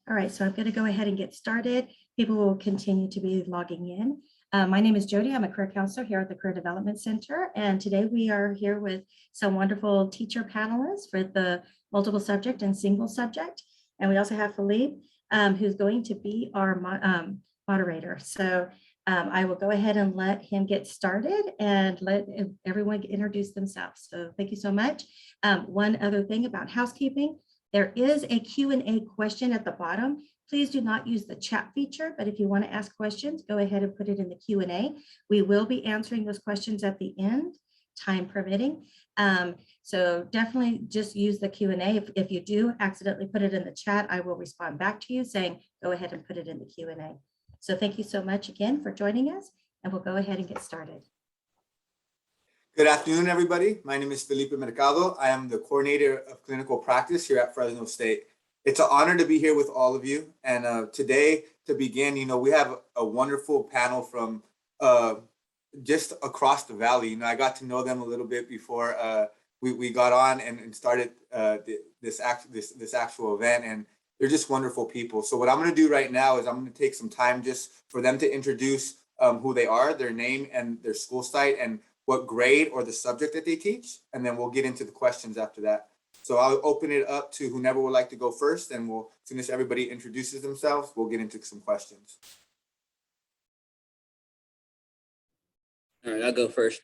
All right, so I'm going to go ahead and get started. People will continue to be logging in. My name is Jody. I'm a career counselor here at the Career Development Center. And today we are here with some wonderful teacher panelists for the multiple subject and single subject. And we also have Philippe, who's going to be our moderator. So I will go ahead and let him get started and let everyone introduce themselves. So thank you so much. One other thing about housekeeping. There is a Q&A question at the bottom. Please do not use the chat feature, but if you want to ask questions, go ahead and put it in the Q&A. We will be answering those questions at the end, time permitting. So definitely just use the Q&A. If you do accidentally put it in the chat, I will respond back to you saying, go ahead and put it in the Q&A. So thank you so much again for joining us, and we'll go ahead and get started. Good afternoon, everybody. My name is Felipe Mercado. I am the coordinator of clinical practice here at Fresno State. It's an honor to be here with all of you. And today, to begin, we have a wonderful panel from just across the valley. I got to know them a little bit before we got on and started this actual event. And they're just wonderful people. So what I'm going to do right now is I'm going to take some time just for them to introduce who they are, their name and their school site, and what grade or the subject that they teach, and then we'll get into the questions after that. So I'll open it up to whomever would like to go first, and as soon as everybody introduces themselves, we'll get into some questions. All right, I'll go first.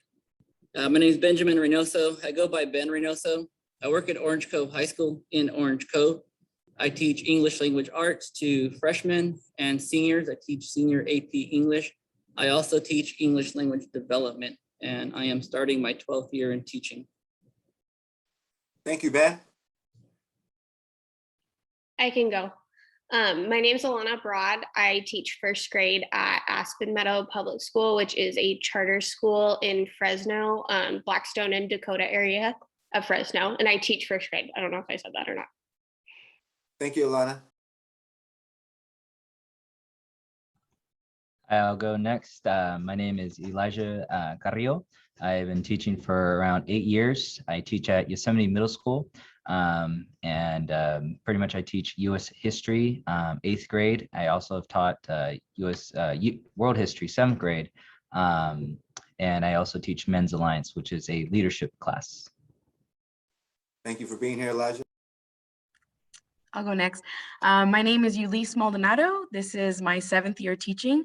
My name is Benjamin Reynoso. I go by Ben Reynoso. I work at Orange Cove High School in Orange Cove. I teach English language arts to freshmen and seniors. I teach senior AP English. I also teach English language development, and I am starting my 12th year in teaching. Thank you, Ben. I can go. My name is Alana Broad. I teach first grade at Aspen Meadow Public School, which is a charter school in Fresno, Blackstone and Dakota area of Fresno. And I teach first grade. I don't know if I said that or not. Thank you, Alana. I'll go next. My name is Elijah Carrillo. I've been teaching for around 8 years. I teach at Yosemite Middle School, and pretty much I teach U.S. history, 8th grade. I also have taught U.S. World History, 7th grade, and I also teach Men's Alliance, which is a leadership class. Thank you for being here, Elijah. I'll go next. My name is Ulysses Maldonado. This is my 7th year teaching.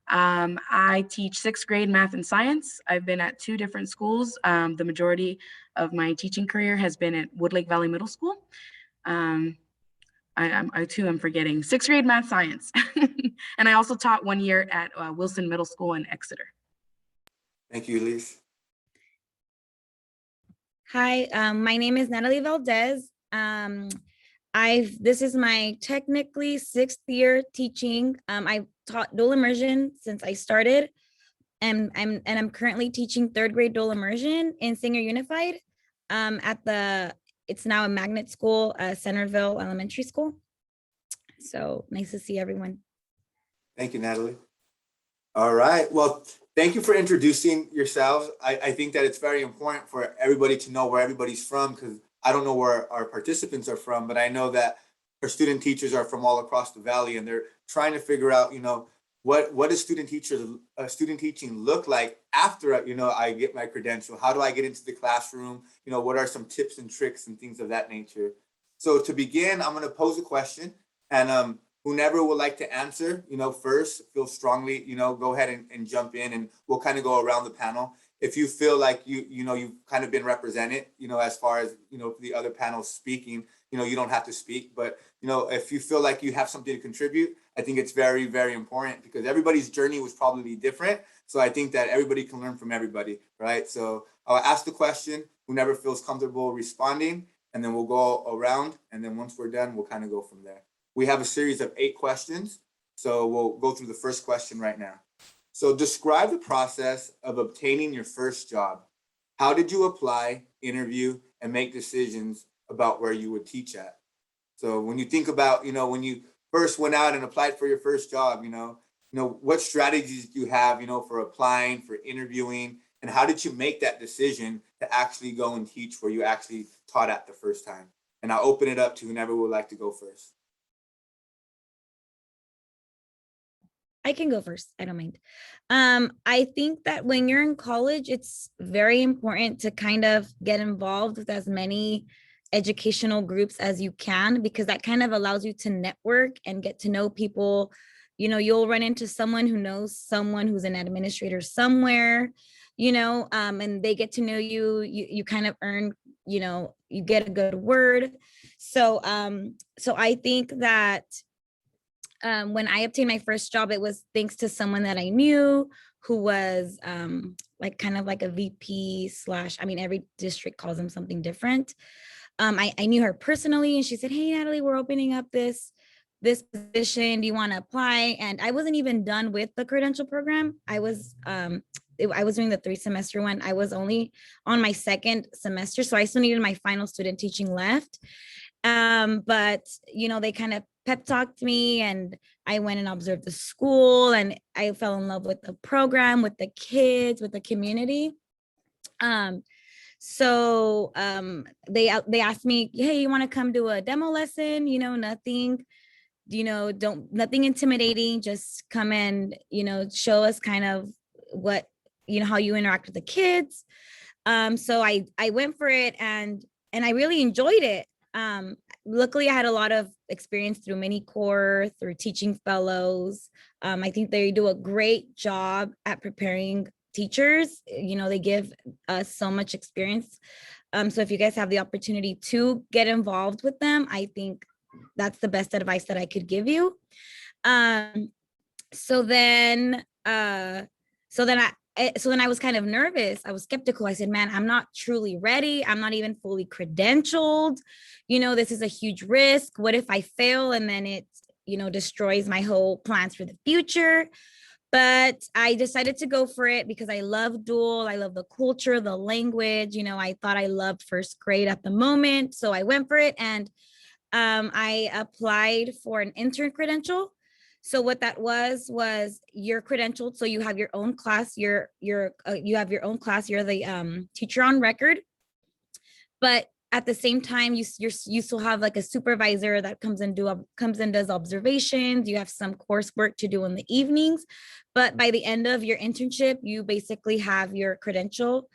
I teach 6th grade math and science. I've been at 2 different schools. The majority of my teaching career has been at Woodlake Valley Middle School. I too am forgetting 6th grade math science. And I also taught 1 year at Wilson Middle School in Exeter. Thank you, Ulysses. Hi, my name is Natalie Valdez. This is my technically 6th year teaching. I've taught dual immersion since I started, and I'm currently teaching 3rd grade dual immersion in Singer Unified it's now a magnet school, Centerville Elementary School. So nice to see everyone. Thank you, Natalie. All right, well, thank you for introducing yourselves. I think that it's very important for everybody to know where everybody's from, because I don't know where our participants are from, but I know that our student teachers are from all across the valley, and they're trying to figure out, what does student teaching look like after, I get my credential? How do I get into the classroom? What are some tips and tricks and things of that nature? So to begin, I'm going to pose a question, and whomever would like to answer, first, feel strongly, go ahead and jump in, and we'll kind of go around the panel. If you feel like you've kind of been represented, as far as, the other panels speaking, you don't have to speak, but, if you feel like you have something to contribute, I think it's very, very important, because everybody's journey was probably different. So I think that everybody can learn from everybody, right? So I'll ask the question, whoever feels comfortable responding, and then we'll go around. And then once we're done, we'll kind of go from there. We have a series of 8 questions. So we'll go through the first question right now. So describe the process of obtaining your first job. How did you apply, interview, and make decisions about where you would teach at? So when you think about, when you first went out and applied for your first job, what strategies do you have, for applying, for interviewing, And how did you make that decision to actually go and teach where you actually taught at the first time? And I'll open it up to whoever would like to go first. I can go first. I don't mind. I think that when you're in college, it's very important to kind of get involved with as many educational groups as you can, because that kind of allows you to network and get to know people. You know, you'll run into someone who knows someone who's an administrator somewhere, and they get to know you. You kind of earn, you get a good word. So I think that when I obtained my first job, it was thanks to someone that I knew who was like kind of like a VP slash, I mean, every district calls them something different. I knew her personally, and she said, "Hey, Natalie, we're opening up this position. Do you want to apply?" And I wasn't even done with the credential program. I was doing the 3-semester one. I was only on my second semester, so I still needed my final student teaching left. But they kind of pep talked me, and I went and observed the school, and I fell in love with the program, with the kids, with the community. So they asked me, "Hey, you want to come do a demo lesson?" Nothing, nothing intimidating, just come and, show us kind of what, how you interact with the kids. So I went for it, and I really enjoyed it. Luckily, I had a lot of experience through mini core, through teaching fellows. I think they do a great job at preparing teachers. They give us so much experience. So if you guys have the opportunity to get involved with them, I think that's the best advice that I could give you. So then I was kind of nervous. I was skeptical. I said, "Man, I'm not truly ready. I'm not even fully credentialed. This is a huge risk. What if I fail and then it, destroys my whole plans for the future?" But I decided to go for it because I love dual. I love the culture, the language. I thought I loved first grade at the moment. So I went for it, and I applied for an intern credential. So what that was you're credentialed. So you have your own class. You have your own class. You're the teacher on record. But at the same time, you still have like a supervisor that comes and does observations. You have some coursework to do in the evenings. But by the end of your internship, you basically have your credential.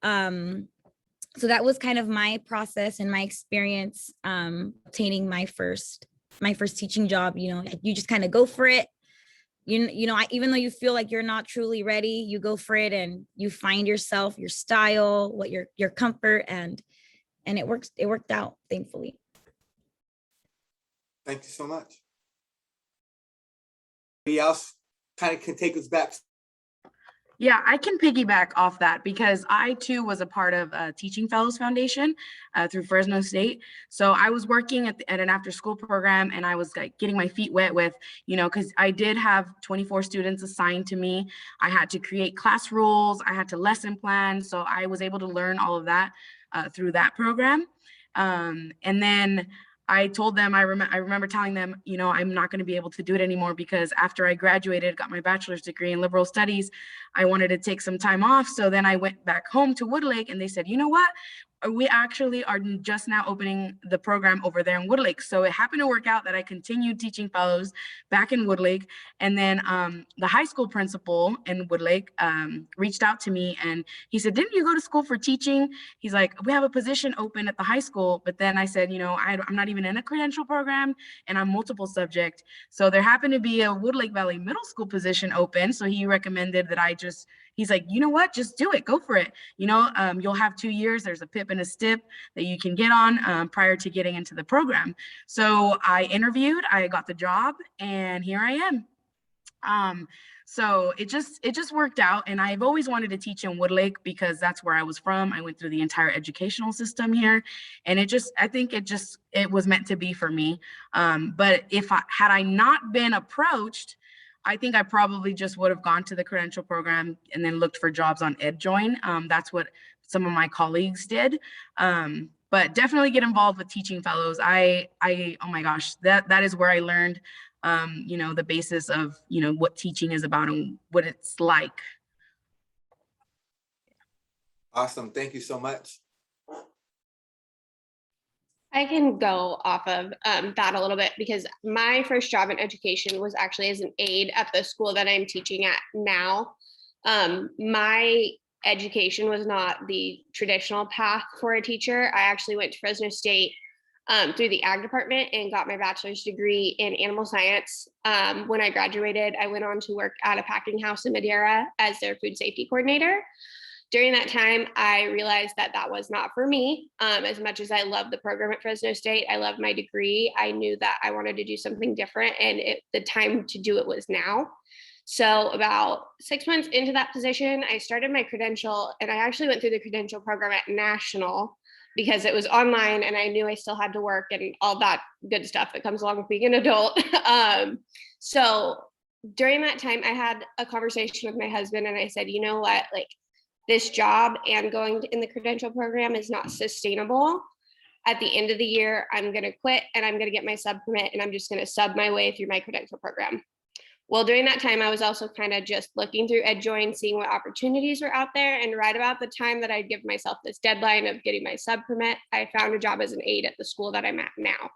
So that was kind of my process and my experience obtaining my first teaching job. You just kind of go for it. Even though you feel like you're not truly ready, you go for it and you find yourself, your style, what your comfort, and it worked out, thankfully. Thank you so much. Anybody else kind of can take us back? Yeah, I can piggyback off that because I too was a part of Teaching Fellows Foundation through Fresno State. So I was working at an after-school program, and I was like getting my feet wet with, because I did have 24 students assigned to me. I had to create class rules. I had to lesson plan. So I was able to learn all of that through that program. And then I told them, I remember telling them, I'm not going to be able to do it anymore because after I graduated, got my bachelor's degree in liberal studies, I wanted to take some time off. So then I went back home to Woodlake, and they said, "You know what? We actually are just now opening the program over there in Woodlake." So it happened to work out that I continued teaching fellows back in Woodlake. And then the high school principal in Woodlake reached out to me, and he said, "Didn't you go to school for teaching?" He's like, "We have a position open at the high school." But then I said, I'm not even in a credential program, and I'm multiple subject. So there happened to be a Woodlake Valley Middle School position open. So he recommended that he's like, "You know what, just do it, go for it. You'll have 2 years. There's a PIP and a STIP that you can get on prior to getting into the program." So I interviewed, I got the job, and here I am. So it just worked out, and I've always wanted to teach in Woodlake because that's where I was from. I went through the entire educational system here, and I think it was meant to be for me. But had I not been approached, I think I probably just would have gone to the credential program and then looked for jobs on EdJoin. That's what some of my colleagues did. But definitely get involved with teaching fellows. Oh my gosh, that is where I learned, the basis of, what teaching is about and what it's like. Awesome. Thank you so much. I can go off of that a little bit because my first job in education was actually as an aide at the school that I'm teaching at now. My education was not the traditional path for a teacher. I actually went to Fresno State through the ag department and got my bachelor's degree in animal science. When I graduated, I went on to work at a packing house in Madeira as their food safety coordinator. During that time, I realized that that was not for me. As much as I love the program at Fresno State, I love my degree. I knew that I wanted to do something different, and the time to do it was now. So about 6 months into that position, I started my credential, and I actually went through the credential program at National because it was online, and I knew I still had to work and all that good stuff that comes along with being an adult. So during that time, I had a conversation with my husband, and I said, you know what, like, this job and going in the credential program is not sustainable. At the end of the year, I'm going to quit and I'm going to get my sub permit, and I'm just going to sub my way through my credential program. Well, during that time, I was also kind of just looking through EdJoin, seeing what opportunities were out there. And right about the time that I'd give myself this deadline of getting my sub permit, I found a job as an aide at the school that I'm at now.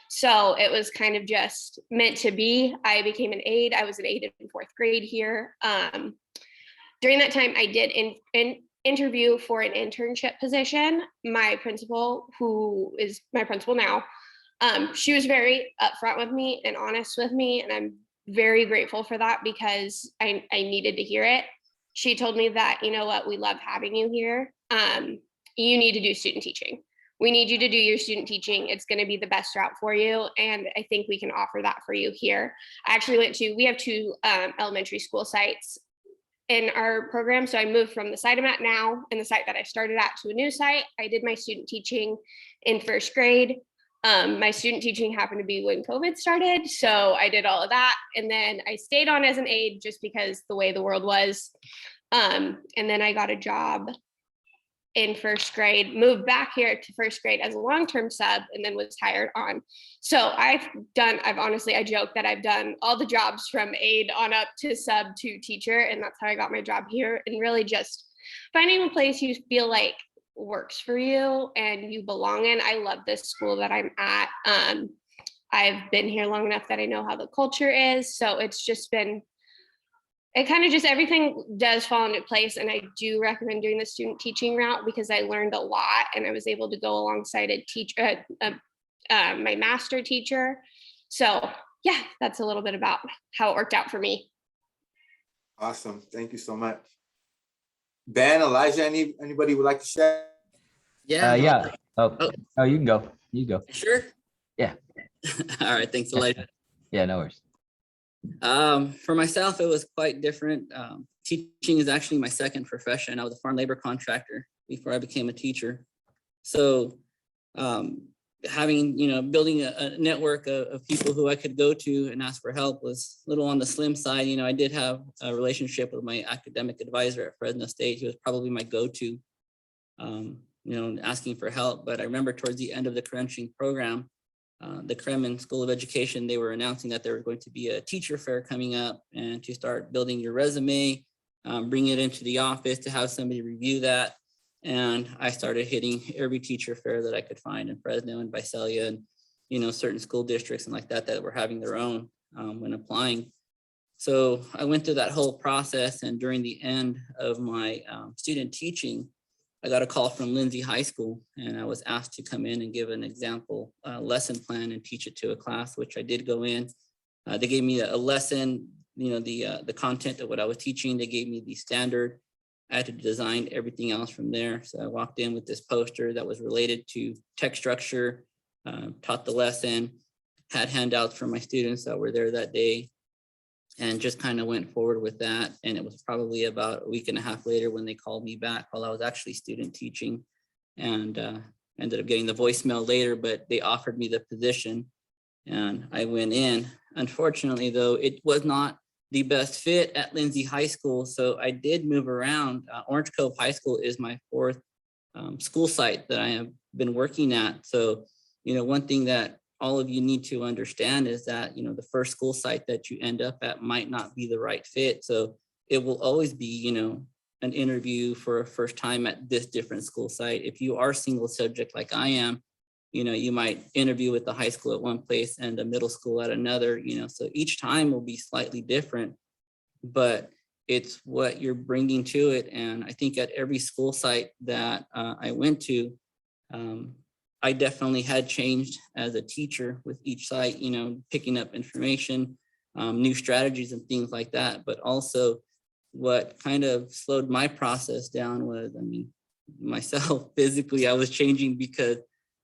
So it was kind of just meant to be. I became an aide. I was an aide in 4th grade here. During that time, I did interview for an internship position. My principal, who is my principal now, she was very upfront with me and honest with me, and I'm very grateful for that because I needed to hear it. She told me that, you know what, we love having you here. You need to do student teaching. We need you to do your student teaching. It's going to be the best route for you, and I think we can offer that for you here. I actually we have 2 elementary school sites in our program. So I moved from the site I'm at now and the site that I started at to a new site. I did my student teaching in 1st grade. My student teaching happened to be when COVID started. So I did all of that. And then I stayed on as an aide just because the way the world was. And then I got a job in 1st grade, moved back here to 1st grade as a long-term sub, and then was hired on. So I joke that I've done all the jobs from aide on up to sub to teacher, and that's how I got my job here. And really just finding a place you feel like works for you and you belong in. I love this school that I'm at. I've been here long enough that I know how the culture is. So it's just been, it kind of just, everything does fall into place. And I do recommend doing the student teaching route because I learned a lot and I was able to go alongside a teacher, my master teacher. So yeah, that's a little bit about how it worked out for me. Awesome. Thank you so much. Ben, Elijah, anybody would like to share? Yeah. Yeah. Oh, you can go. You go. Sure. Yeah. All right. Thanks, Elijah. Yeah, no worries. For myself, it was quite different. Teaching is actually my second profession. I was a farm labor contractor before I became a teacher. So building a network of people who I could go to and ask for help was a little on the slim side. I did have a relationship with my academic advisor at Fresno State. He was probably my go-to, asking for help. But I remember towards the end of the credentialing program, the Kremen School of Education, they were announcing that there was going to be a teacher fair coming up and to start building your resume, bring it into the office to have somebody review that. And I started hitting every teacher fair that I could find in Fresno and Visalia and, certain school districts and like that were having their own when applying. So I went through that whole process. And during the end of my student teaching, I got a call from Lindsay High School, and I was asked to come in and give an example lesson plan and teach it to a class, which I did go in. They gave me a lesson, the content of what I was teaching. They gave me the standard. I had to design everything else from there. So I walked in with this poster that was related to text structure, taught the lesson, had handouts for my students that were there that day, and just kind of went forward with that. And it was probably about a week and a half later when they called me back while I was actually student teaching, and ended up getting the voicemail later, but they offered me the position and I went in. Unfortunately, though, it was not the best fit at Lindsay High School. So I did move around. Orange Cove High School is my 4th school site that I have been working at. So, one thing that all of you need to understand is that, the first school site that you end up at might not be the right fit. So it will always be, an interview for a first time at this different school site. If you are single subject like I am, you might interview with the high school at one place and the middle school at another, so each time will be slightly different, but it's what you're bringing to it. And I think at every school site that I went to, I definitely had changed as a teacher with each site, picking up information, new strategies and things like that. But also what kind of slowed my process down was, myself physically, I was changing because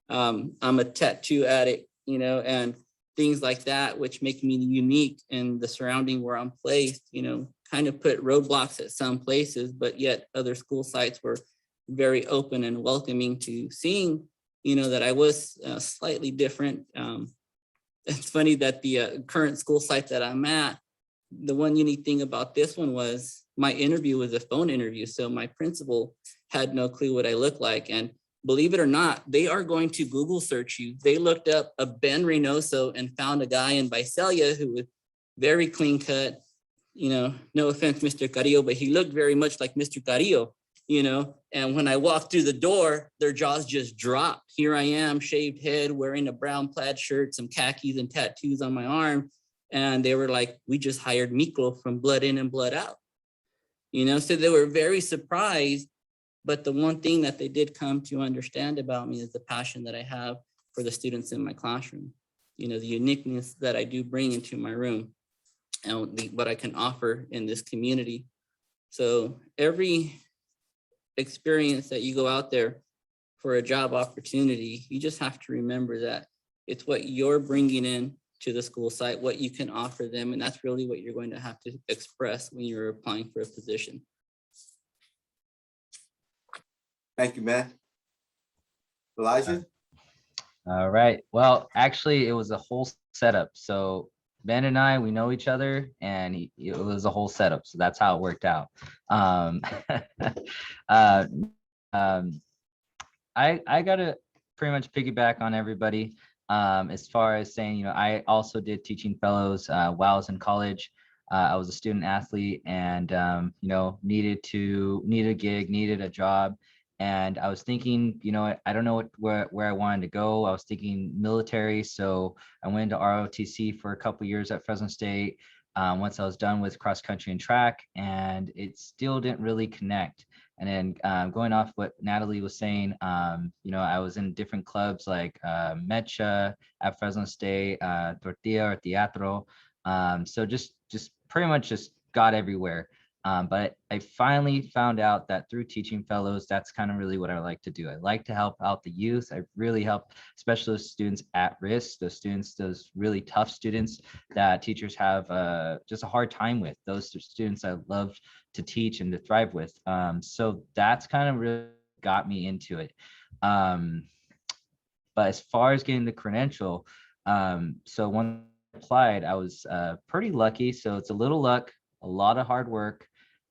I'm a tattoo addict, and things like that, which make me unique in the surrounding where I'm placed, kind of put roadblocks at some places, but yet other school sites were very open and welcoming to seeing, that I was slightly different. It's funny that the current school site that I'm at, the one unique thing about this one was my interview was a phone interview. So my principal had no clue what I looked like. And believe it or not, they are going to Google search you. They looked up a Ben Reynoso and found a guy in Visalia who was very clean cut, no offense, Mr. Carrillo, but he looked very much like Mr. Carrillo, and when I walked through the door, their jaws just dropped. Here I am, shaved head, wearing a brown plaid shirt, some khakis and tattoos on my arm. And they were like, we just hired Miklo from Blood In and Blood Out. So they were very surprised. But the one thing that they did come to understand about me is the passion that I have for the students in my classroom, the uniqueness that I do bring into my room and what I can offer in this community. So every experience that you go out there for a job opportunity, you just have to remember that it's what you're bringing in to the school site, what you can offer them. And that's really what you're going to have to express when you're applying for a position. Thank you, man. Elijah? All right. Well, actually, it was a whole setup. So Ben and I, we know each other, and it was a whole setup. So that's how it worked out. I gotta pretty much piggyback on everybody. As far as saying, I also did teaching fellows while I was in college. I was a student athlete, and needed a gig, needed a job. And I was thinking, I don't know where I wanted to go. I was thinking military. So I went into ROTC for a couple years at Fresno State. Once I was done with cross country and track, and it still didn't really connect. And then going off what Natalie was saying, I was in different clubs like Mecha at Fresno State, Tortilla or Teatro. So just pretty much just got everywhere. But I finally found out that through teaching fellows, that's kind of really what I like to do. I like to help out the youth. I really help, especially those students at risk, those really tough students that teachers have just a hard time with. Those students I love to teach and to thrive with. So that's kind of really got me into it. But as far as getting the credential, so when I applied, I was pretty lucky. So it's a little luck, a lot of hard work,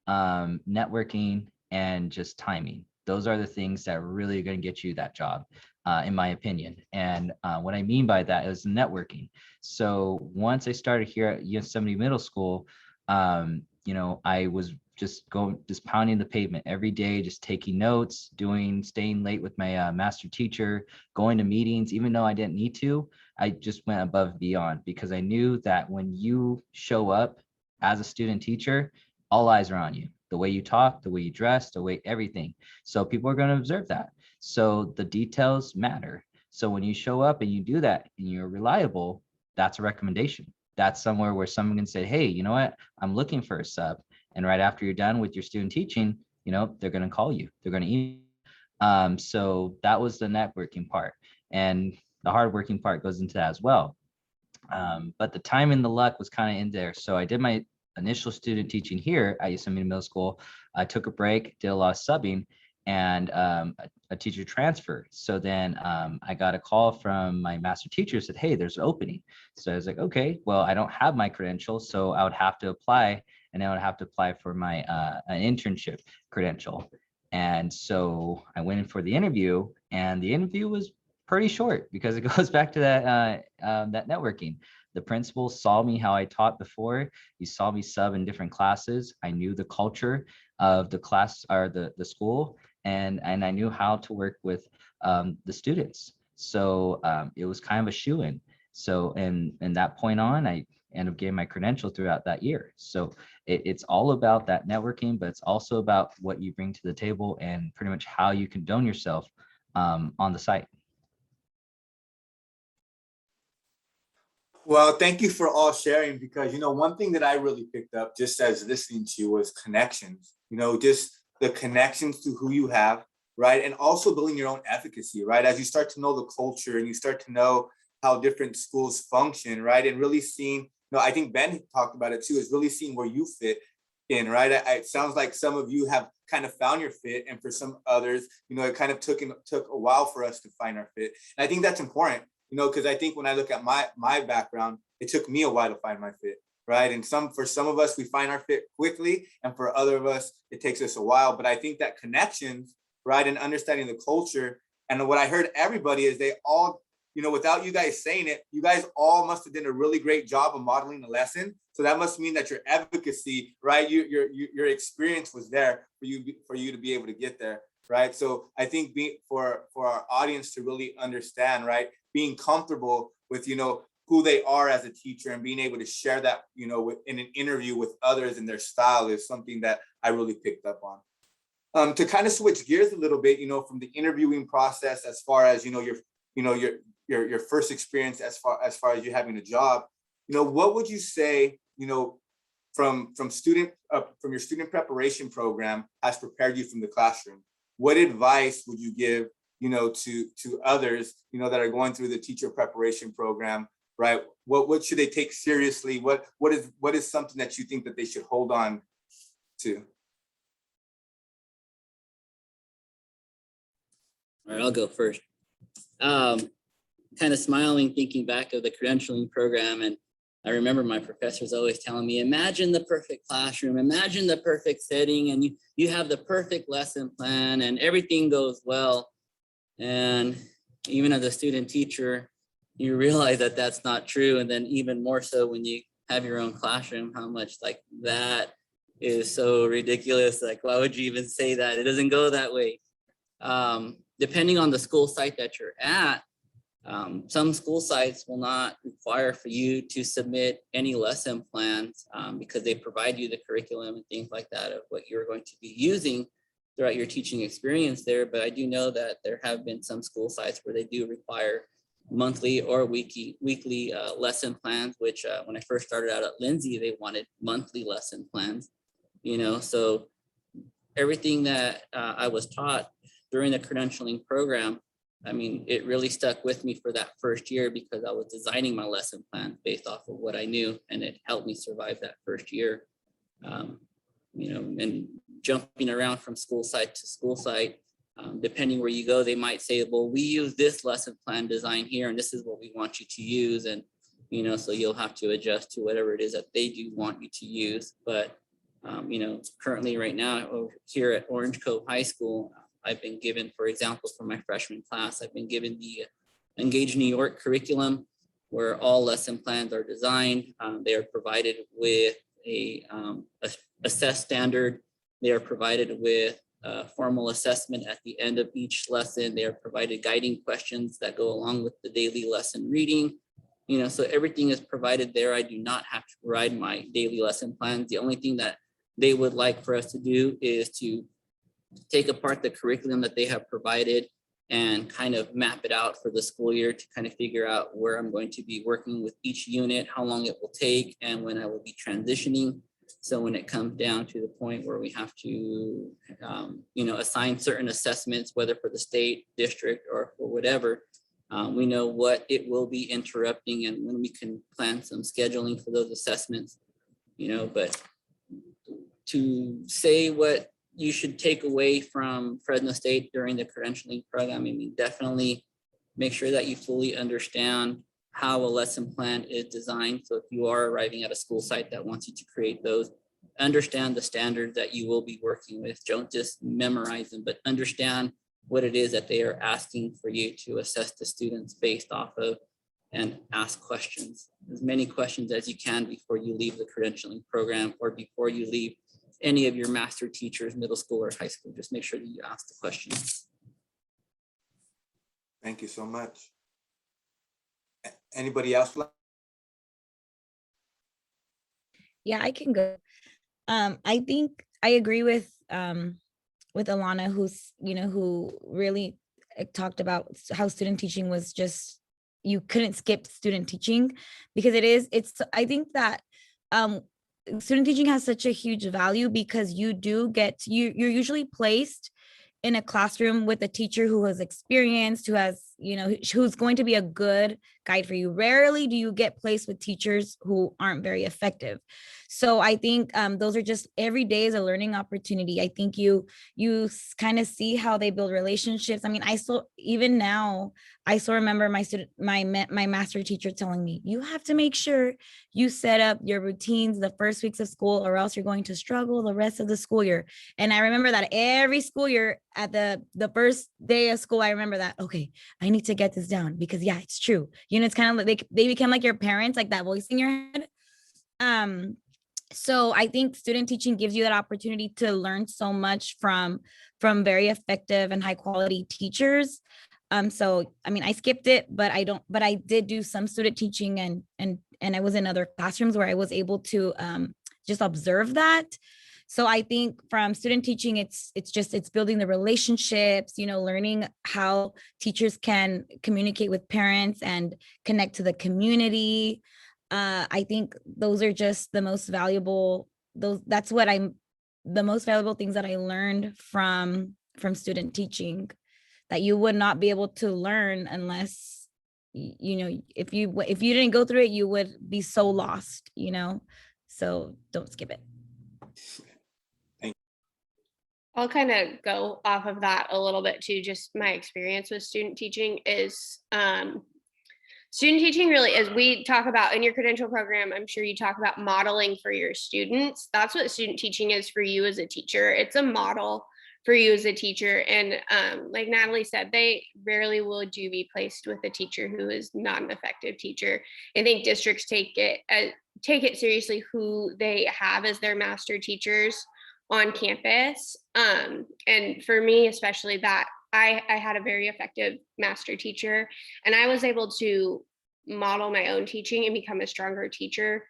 networking, and just timing. Those are the things that are really going to get you that job, in my opinion. And what I mean by that is networking. So once I started here at Yosemite Middle School, I was just pounding the pavement every day, just taking notes, staying late with my master teacher, going to meetings, even though I didn't need to. I just went above and beyond, because I knew that when you show up as a student teacher, all eyes are on you. The way you talk, the way you dress, the way everything. So people are going to observe that. So the details matter. So when you show up and you do that and you're reliable, that's a recommendation. That's somewhere where someone can say, hey, you know what? I'm looking for a sub. And right after you're done with your student teaching, they're going to call you. They're going to email. So that was the networking part. And the hardworking part goes into that as well. But the time and the luck was kind of in there. So I did my initial student teaching here at Yosemite Middle School. I took a break, did a lot of subbing, and a teacher transferred. So then I got a call from my master teacher, said, hey, there's an opening. So I was like, okay, well, I don't have my credentials, so I would have to apply, and I would have to apply for my an internship credential. And so I went in for the interview, and the interview was pretty short, because it goes back to that that networking. The principal saw me how I taught before. He saw me sub in different classes. I knew the culture. of the class or the school, and I knew how to work with the students. So it was kind of a shoo-in. So and that point on, I ended up getting my credential throughout that year. So it's all about that networking, but it's also about what you bring to the table and pretty much how you condone yourself on the site. Well, thank you for all sharing, because, one thing that I really picked up just as listening to you was connections, just the connections to who you have, right? And also building your own efficacy, right? As you start to know the culture and you start to know how different schools function, right? And really seeing, I think Ben talked about it too, is really seeing where you fit in, right? It sounds like some of you have kind of found your fit, and for some others, it kind of took a while for us to find our fit. And I think that's important, because I think when I look at my background, it took me a while to find my fit, right? And for some of us, we find our fit quickly, and for other of us, it takes us a while. But I think that connections, right, and understanding the culture, and what I heard everybody is they all, without you guys saying it, you guys all must have done a really great job of modeling the lesson. So that must mean that your advocacy, right, your experience was there for you to be able to get there, right? So I think for our audience to really understand, right, being comfortable with, who they are as a teacher and being able to share that, in an interview with others and their style is something that I really picked up on. To kind of switch gears a little bit, from the interviewing process, as far as, your first experience as far as you having a job, what would you say, from your student preparation program has prepared you from the classroom? What advice would you give, to others, that are going through the teacher preparation program, right? What should they take seriously? What is something that you think that they should hold on to? All right, I'll go first. Kind of smiling, thinking back of the credentialing program. And I remember my professors always telling me, imagine the perfect classroom, imagine the perfect setting, and you have the perfect lesson plan and everything goes well. And even as a student teacher, you realize that that's not true. And then even more so when you have your own classroom, how much like that is so ridiculous. Like, why would you even say that? It doesn't go that way. Depending on the school site that you're at, some school sites will not require for you to submit any lesson plans because they provide you the curriculum and things like that of what you're going to be using throughout your teaching experience there. But I do know that there have been some school sites where they do require monthly or weekly lesson plans, which when I first started out at Lindsay, they wanted monthly lesson plans, so everything that I was taught during the credentialing program, I mean, it really stuck with me for that first year because I was designing my lesson plan based off of what I knew, and it helped me survive that first year. And jumping around from school site to school site, depending where you go, they might say, well, we use this lesson plan design here, and this is what we want you to use. And, so you'll have to adjust to whatever it is that they do want you to use. But, currently right now over here at Orange Cove High School, I've been given, for example, for my freshman class, I've been given the Engage New York curriculum where all lesson plans are designed. They are provided with a assess standard. They are provided with a formal assessment at the end of each lesson. They are provided guiding questions that go along with the daily lesson reading. So everything is provided there. I do not have to provide my daily lesson plans. The only thing that they would like for us to do is to take apart the curriculum that they have provided and kind of map it out for the school year to kind of figure out where I'm going to be working with each unit, how long it will take, and when I will be transitioning. So when it comes down to the point where we have to, assign certain assessments, whether for the state, district, or for whatever, we know what it will be interrupting and when we can plan some scheduling for those assessments, but to say what you should take away from Fresno State during the credentialing program, I mean, definitely make sure that you fully understand how a lesson plan is designed. So if you are arriving at a school site that wants you to create those, understand the standards that you will be working with. Don't just memorize them, but understand what it is that they are asking for you to assess the students based off of, and ask questions, as many questions as you can before you leave the credentialing program or before you leave any of your master teachers, middle school or high school. Just make sure that you ask the question. Thank you so much. Anybody else? Yeah, I can go. I think I agree with Alana, who really talked about how student teaching was just, you couldn't skip student teaching, because I think that student teaching has such a huge value, because you're usually placed in a classroom with a teacher who has experienced, who's going to be a good guide for you. Rarely do you get placed with teachers who aren't very effective. So I think those are just, every day is a learning opportunity. I think you kind of see how they build relationships. I mean, even now, I still remember my master teacher telling me, you have to make sure you set up your routines the first weeks of school, or else you're going to struggle the rest of the school year. And I remember that every school year, at the first day of school, I remember that, okay, I need to get this down, because yeah, it's true. It's kind of like they become like your parents, like that voice in your head. So I think student teaching gives you that opportunity to learn so much from very effective and high quality teachers. So I mean, I skipped it, but I did do some student teaching, and I was in other classrooms where I was able to just observe that. So I think from student teaching, it's building the relationships, learning how teachers can communicate with parents and connect to the community. I think those are just the most valuable things that I learned from student teaching, that you would not be able to learn unless, if you didn't go through it, you would be so lost, so don't skip it. I'll kind of go off of that a little bit too. Just my experience with student teaching is student teaching really, as we talk about in your credential program, I'm sure you talk about modeling for your students. That's what student teaching is for you as a teacher. It's a model for you as a teacher. And like Natalie said, they rarely would you be placed with a teacher who is not an effective teacher. I think districts take it seriously who they have as their master teachers on campus. And for me, especially, that I had a very effective master teacher, and I was able to model my own teaching and become a stronger teacher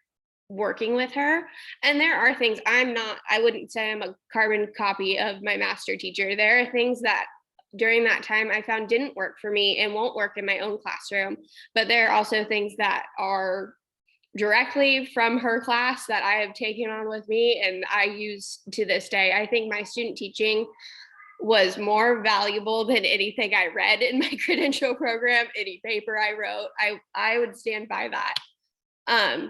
working with her. And there are things I wouldn't say I'm a carbon copy of my master teacher. There are things that during that time I found didn't work for me and won't work in my own classroom. But there are also things that are directly from her class that I have taken on with me and I use to this day. I think my student teaching was more valuable than anything I read in my credential program, any paper I wrote. I would stand by that.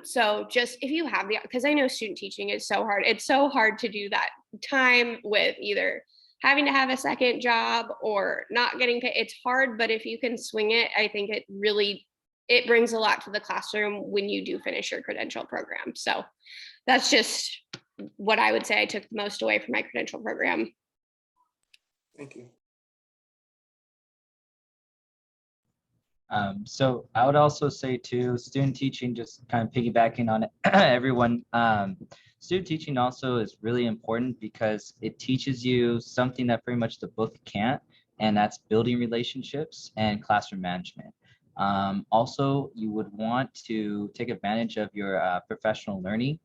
So just if you have because I know student teaching is so hard. It's so hard to do that time with either having to have a second job or not getting paid. It's hard, but if you can swing it, I think it brings a lot to the classroom when you do finish your credential program. So that's just what I would say I took the most away from my credential program. Thank you. So I would also say too, student teaching, just kind of piggybacking on everyone, student teaching also is really important because it teaches you something that pretty much the book can't, and that's building relationships and classroom management. Also, you would want to take advantage of your professional learning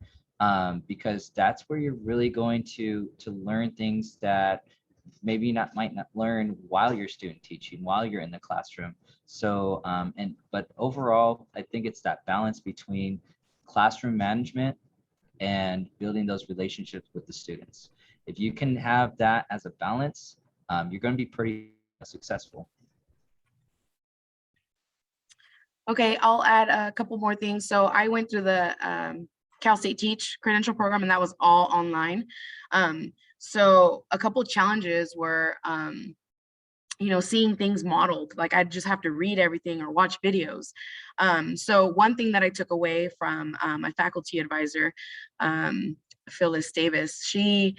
because that's where you're really going to learn things that maybe might not learn while you're student teaching, while you're in the classroom. So, but overall, I think it's that balance between classroom management and building those relationships with the students. If you can have that as a balance, you're going to be pretty successful. Okay, I'll add a couple more things. So I went through the Cal State Teach credential program, and that was all online. So a couple of challenges were, seeing things modeled. Like I'd just have to read everything or watch videos. So one thing that I took away from my faculty advisor, Phyllis Davis, she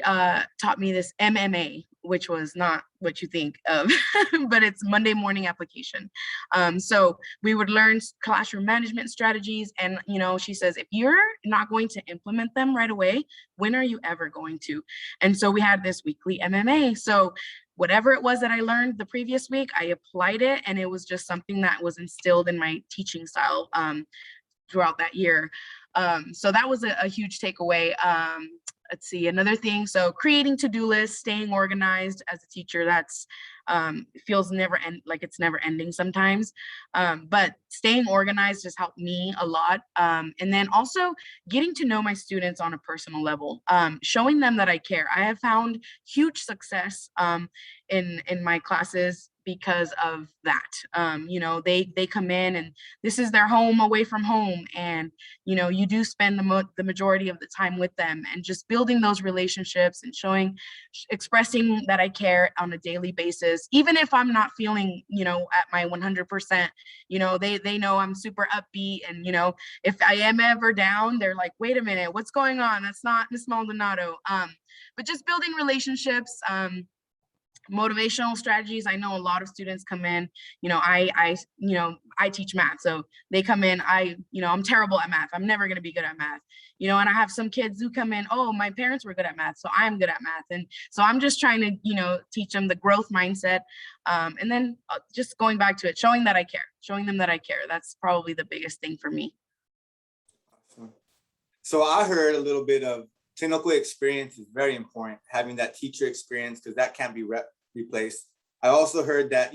taught me this MMA, which was not what you think of, but it's Monday morning application. So we would learn classroom management strategies. And, she says, if you're not going to implement them right away, when are you ever going to? And so we had this weekly MMA. So whatever it was that I learned the previous week, I applied it, and it was just something that was instilled in my teaching style throughout that year. So that was a huge takeaway. Let's see, another thing. So creating to-do lists, staying organized as a teacher, that's feels like it's never ending sometimes. But staying organized has helped me a lot. And then also getting to know my students on a personal level, showing them that I care. I have found huge success in my classes because of that. They come in and this is their home away from home, and you do spend the majority of the time with them, and just building those relationships and expressing that I care on a daily basis, even if I'm not feeling at my 100%. They know I'm super upbeat, and if I am ever down, they're like, wait a minute, what's going on? That's not Miss Maldonado. But just building relationships, motivational strategies. I know a lot of students come in, I teach math, so they come in, I'm terrible at math, I'm never going to be good at math, and I have some kids who come in, oh, my parents were good at math, so I'm good at math. And so I'm just trying to teach them the growth mindset, and then just going back to it, showing them that I care. That's probably the biggest thing for me. So I heard a little bit of clinical experience is very important, having that teacher experience, because that can't be replaced. I also heard that,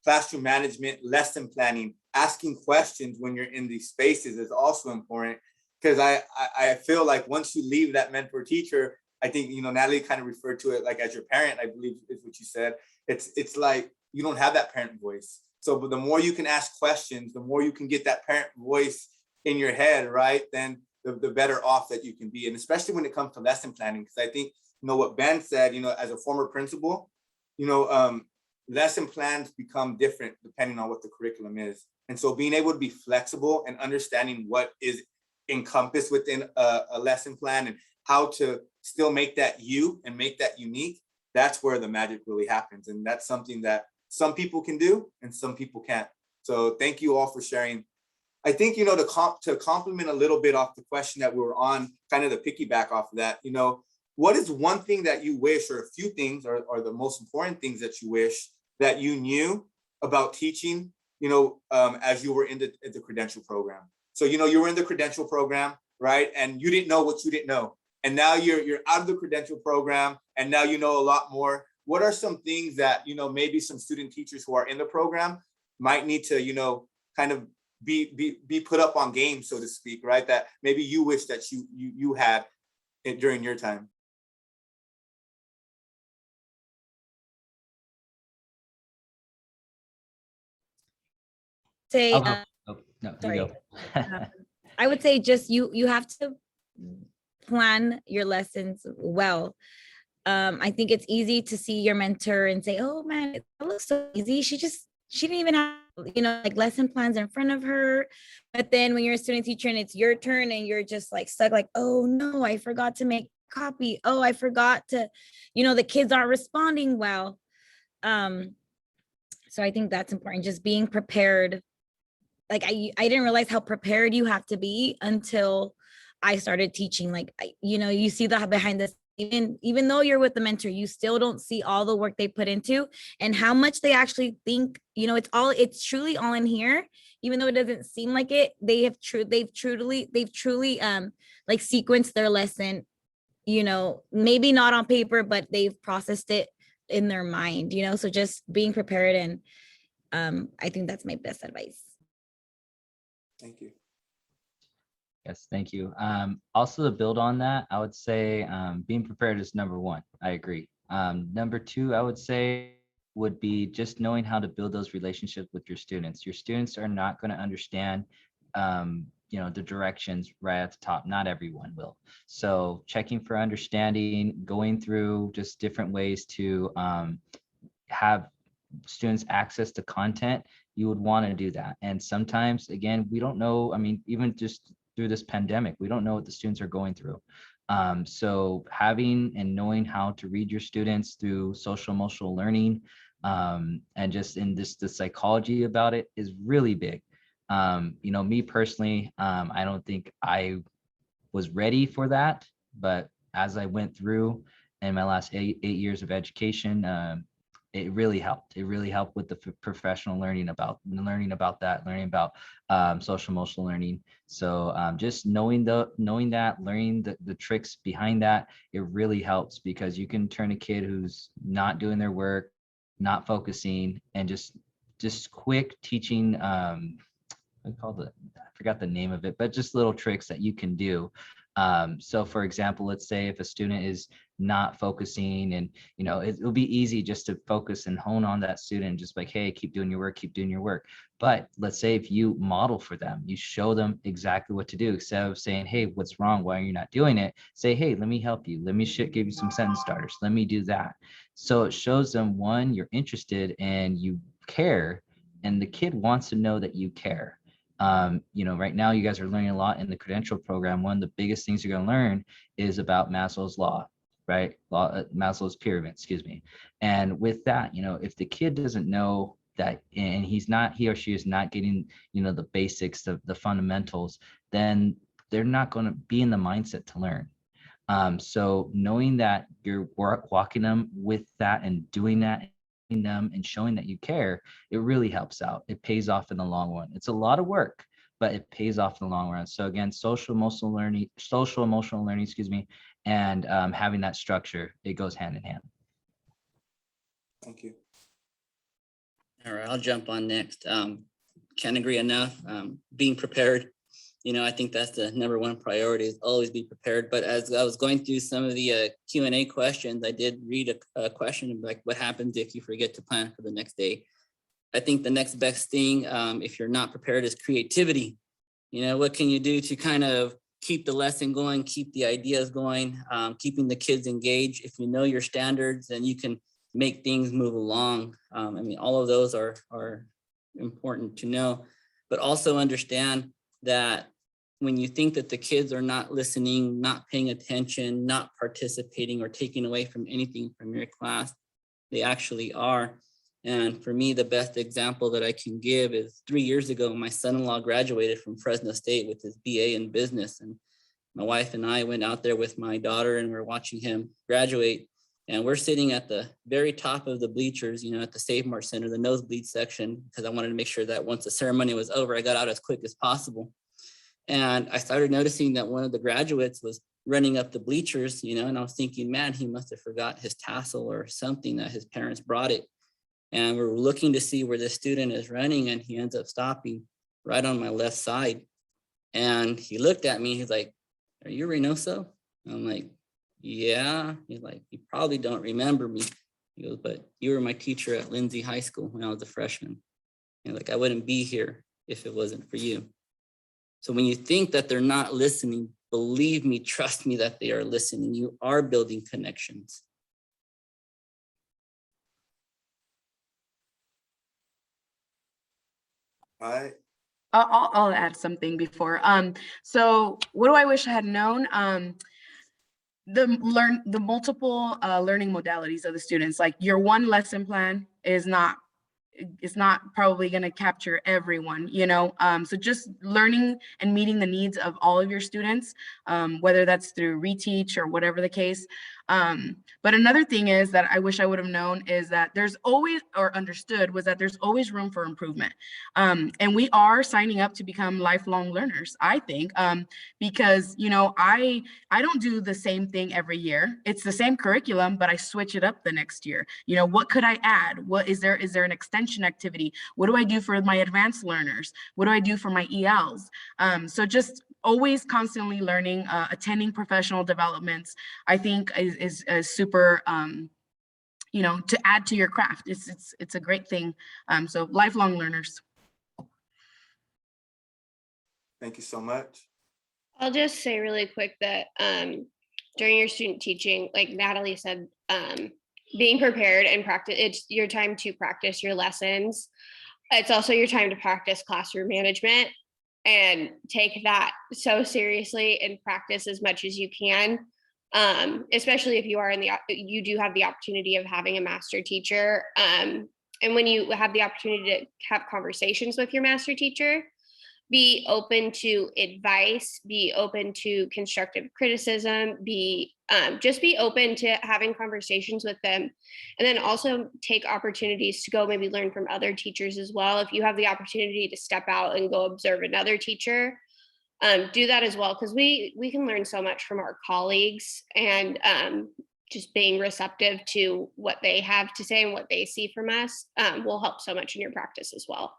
classroom management, lesson planning, asking questions when you're in these spaces is also important, because I feel like once you leave that mentor teacher, I think, Natalie kind of referred to it like as your parent, I believe is what you said. It's like you don't have that parent voice. So but the more you can ask questions, the more you can get that parent voice in your head, right? Then the better off that you can be. And especially when it comes to lesson planning, because I think, what Ben said, as a former principal, lesson plans become different depending on what the curriculum is. And so being able to be flexible and understanding what is encompassed within a lesson plan and how to still make that you and make that unique, that's where the magic really happens. And that's something that some people can do and some people can't. So thank you all for sharing. I think, to compliment a little bit off the question that we were on, kind of the piggyback off of that, what is one thing that you wish, or a few things, or the most important things that you wish that you knew about teaching, as you were in the credential program? So, you were in the credential program, right? And you didn't know what you didn't know. And now you're out of the credential program, and now you know a lot more. What are some things that, maybe some student teachers who are in the program might need to, kind of be put up on game, so to speak, right? That maybe you wish that you had it during your time? Say, I'll go. Oh, no, sorry. you go. I would say just you have to plan your lessons well. I think it's easy to see your mentor and say, oh man, it looks so easy. She didn't even have, like lesson plans in front of her. But then when you're a student teacher and it's your turn and you're just like stuck, like, oh no, I forgot to make copy. Oh, I forgot to, the kids aren't responding well. So I think that's important, just being prepared. Like I didn't realize how prepared you have to be until I started teaching. Like, you see the behind the even though you're with the mentor, you still don't see all the work they put into and how much they actually think, it's truly all in here, even though it doesn't seem like it. They've truly like sequenced their lesson, maybe not on paper, but they've processed it in their mind, so just being prepared. And I think that's my best advice. Thank you. Yes, thank you. Also to build on that, I would say being prepared is number one. I agree. Number two, I would say would be just knowing how to build those relationships with your students. Your students are not going to understand, the directions right at the top. Not everyone will. So checking for understanding, going through just different ways to have students access to content, you would want to do that. And sometimes, again, we don't know, even just through this pandemic, we don't know what the students are going through. So having and knowing how to read your students through social emotional learning, and just in this the psychology about it is really big. Me personally, I don't think I was ready for that, but as I went through in my last eight years of education, it really helped. It really helped with the professional learning about that, learning about social emotional learning. So just knowing that, learning the tricks behind that, it really helps, because you can turn a kid who's not doing their work, not focusing, and just quick teaching. I called it, I forgot the name of it, but just little tricks that you can do. So for example, let's say if a student is not focusing, and it'll be easy just to focus and hone on that student, just like, hey, keep doing your work, keep doing your work. But let's say if you model for them, you show them exactly what to do, instead of saying, hey, what's wrong, why are you not doing it? Say, hey, let me help you, let me give you some sentence starters, let me do that. So it shows them, one, you're interested and you care, and the kid wants to know that you care. Right now you guys are learning a lot in the credential program. One of the biggest things you're going to learn is about Maslow's law, right? Maslow's pyramid, excuse me. And with that, if the kid doesn't know that, and he or she is not getting, the basics, the fundamentals, then they're not going to be in the mindset to learn. So knowing that you're walking them with that and doing that, them and showing that you care, it really helps out. It pays off in the long run. It's a lot of work, but it pays off in the long run. So again, social emotional learning, excuse me, and having that structure, it goes hand in hand. Thank you. All right, I'll jump on next. Can't agree enough. Being prepared, I think that's the number one priority, is always be prepared. But as I was going through some of the Q&A questions, I did read a question like, what happens if you forget to plan for the next day? I think the next best thing, if you're not prepared, is creativity. What can you do to kind of keep the lesson going, keep the ideas going, keeping the kids engaged? If you know your standards, then you can make things move along. All of those are important to know, but also understand that when you think that the kids are not listening, not paying attention, not participating, or taking away from anything from your class, they actually are. And for me, the best example that I can give is 3 years ago, my son-in-law graduated from Fresno State with his BA in business. And my wife and I went out there with my daughter, and we're watching him graduate. And we're sitting at the very top of the bleachers, at the Save Mart Center, the nosebleed section, because I wanted to make sure that once the ceremony was over, I got out as quick as possible. And I started noticing that one of the graduates was running up the bleachers, and I was thinking, man, he must have forgot his tassel or something, that his parents brought it. And we're looking to see where the student is running, and he ends up stopping right on my left side. And he looked at me, he's like, "Are you Reynoso?" I'm like, "Yeah." He's like, "You probably don't remember me." He goes, "But you were my teacher at Lindsay High School when I was a freshman. And like, I wouldn't be here if it wasn't for you." So when you think that they're not listening, believe me, trust me that they are listening. You are building connections. All right. I'll add something before. So what do I wish I had known? The multiple learning modalities of the students. Like, your one lesson plan is not probably going to capture everyone, so just learning and meeting the needs of all of your students, whether that's through reteach or whatever the case. But another thing is that I wish I would have known is that there's always, or understood, was that there's always room for improvement. And we are signing up to become lifelong learners, I think, because, I don't do the same thing every year. It's the same curriculum, but I switch it up the next year. What could I add? What is there an extension activity? What do I do for my advanced learners? What do I do for my ELs? So just always constantly learning, attending professional developments, I think is super, to add to your craft. It's a great thing. So lifelong learners. Thank you so much. I'll just say really quick that during your student teaching, like Natalie said, being prepared and practice, it's your time to practice your lessons. It's also your time to practice classroom management. and take that so seriously and practice as much as you can. Especially if you do have the opportunity of having a master teacher. And when you have the opportunity to have conversations with your master teacher, be open to advice, be open to constructive criticism, just be open to having conversations with them. And then also take opportunities to go maybe learn from other teachers as well. If you have the opportunity to step out and go observe another teacher, do that as well, because we can learn so much from our colleagues, and just being receptive to what they have to say and what they see from us will help so much in your practice as well.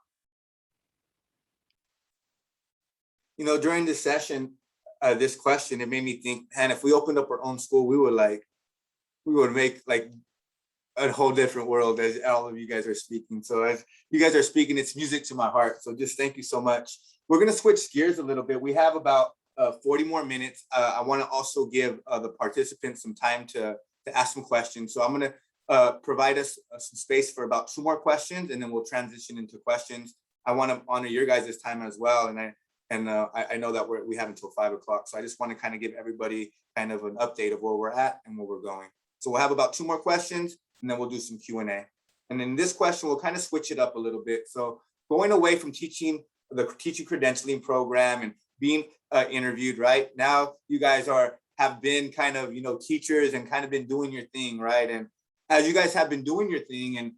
You know, during this session, this question, it made me think, and if we opened up our own school, we would make like a whole different world as all of you guys are speaking. So as you guys are speaking, it's music to my heart. So just thank you so much. We're going to switch gears a little bit. We have about 40 more minutes. I want to also give the participants some time to ask some questions. So I'm going to provide us some space for about 2 more questions, and then we'll transition into questions. I want to honor your guys' time as well. And I know that we have until 5 o'clock. So I just want to kind of give everybody kind of an update of where we're at and where we're going. So we'll have about 2 more questions, and then we'll do some Q&A. And then this question, we'll kind of switch it up a little bit. So going away from teaching the teacher credentialing program and being interviewed, right? Now you guys have been kind of, teachers and kind of been doing your thing, right? And as you guys have been doing your thing and,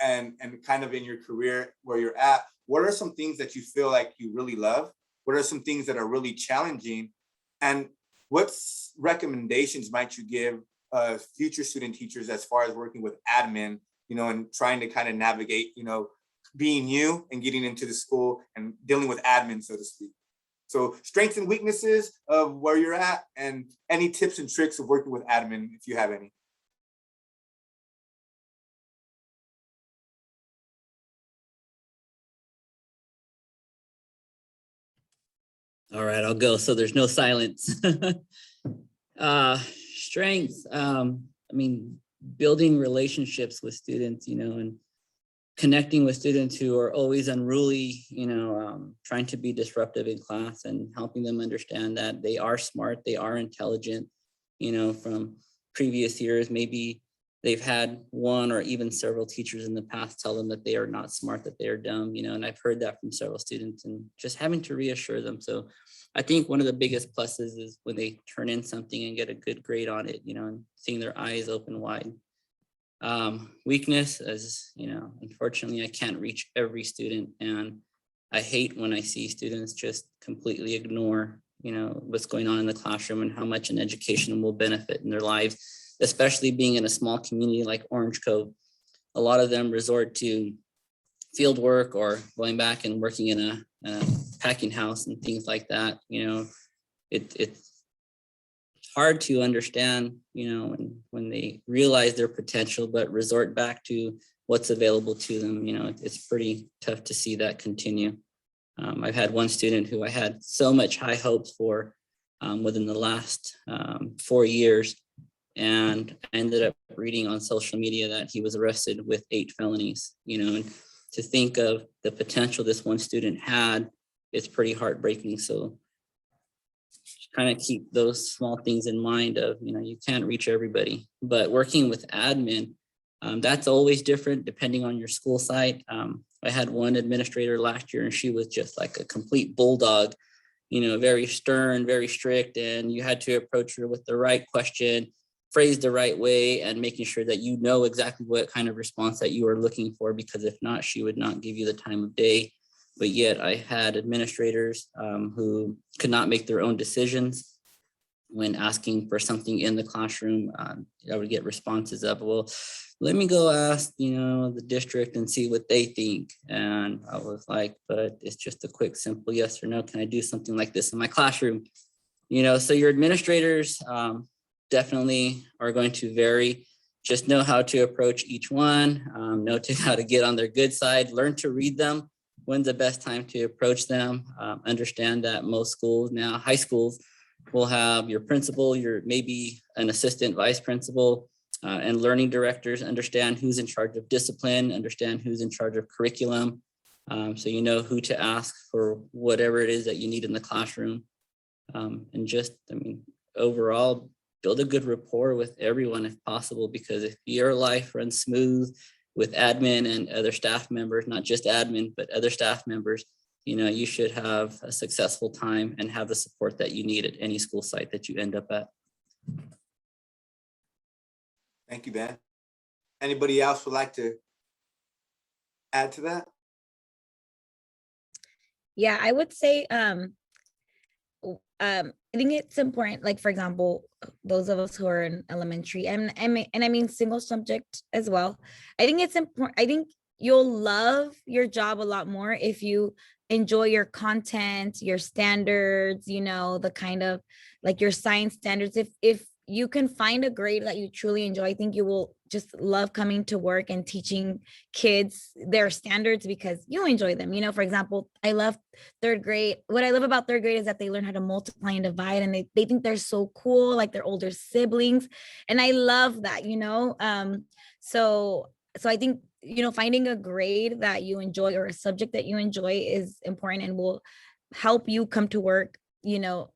and kind of in your career where you're at, what are some things that you feel like you really love? What are some things that are really challenging? And what recommendations might you give future student teachers as far as working with admin, and trying to kind of navigate, being you and getting into the school and dealing with admin, so to speak. So strengths and weaknesses of where you're at, and any tips and tricks of working with admin, if you have any. All right, I'll go. So there's no silence. Strengths, building relationships with students, and connecting with students who are always unruly, trying to be disruptive in class and helping them understand that they are smart, they are intelligent, from previous years. Maybe they've had one or even several teachers in the past tell them that they are not smart, that they are dumb, and I've heard that from several students, and just having to reassure them. So I think one of the biggest pluses is when they turn in something and get a good grade on it, and seeing their eyes open wide. Weakness is, unfortunately, I can't reach every student, and I hate when I see students just completely ignore, what's going on in the classroom and how much an education will benefit in their lives, especially being in a small community like Orange Cove. A lot of them resort to field work or going back and working in a packing house and things like that. It's hard to understand, when they realize their potential, but resort back to what's available to them. It's pretty tough to see that continue. I've had one student who I had so much high hopes for within the last 4 years. And I ended up reading on social media that he was arrested with 8 felonies, and to think of the potential this one student had, it's pretty heartbreaking. So kind of keep those small things in mind of, you can't reach everybody, but working with admin, that's always different depending on your school site. I had one administrator last year and she was just like a complete bulldog, very stern, very strict, and you had to approach her with the right question, phrased the right way, and making sure that exactly what kind of response that you are looking for, because if not, she would not give you the time of day. But yet I had administrators who could not make their own decisions when asking for something in the classroom. I would get responses of, well, let me go ask, the district and see what they think. And I was like, but it's just a quick, simple yes or no. Can I do something like this in my classroom? So your administrators definitely are going to vary. Just know how to approach each one, know how to get on their good side, learn to read them. When's the best time to approach them? Understand that most schools now, high schools, will have your principal, your maybe an assistant vice principal, and learning directors. Understand who's in charge of discipline, understand who's in charge of curriculum. So you know who to ask for whatever it is that you need in the classroom. And just, I mean, overall, build a good rapport with everyone if possible, because if your life runs smooth with admin and other staff members, not just admin, but other staff members, you know, you should have a successful time and have the support that you need at any school site that you end up at. Thank you, Ben. Anybody else would like to add to that? Yeah, I would say, I think it's important, like, for example, those of us who are in elementary and I mean single subject as well. I think it's important. I think you'll love your job a lot more if you enjoy your content, your standards, you know, the kind of like your science standards. If you can find a grade that you truly enjoy, I think you will just love coming to work and teaching kids their standards because you enjoy them. You know, for example, I love third grade. What I love about third grade is that they learn how to multiply and divide, and they think they're so cool, like their older siblings. And I love that, you know. So I think, you know, finding a grade that you enjoy or a subject that you enjoy is important and will help you come to work, you know,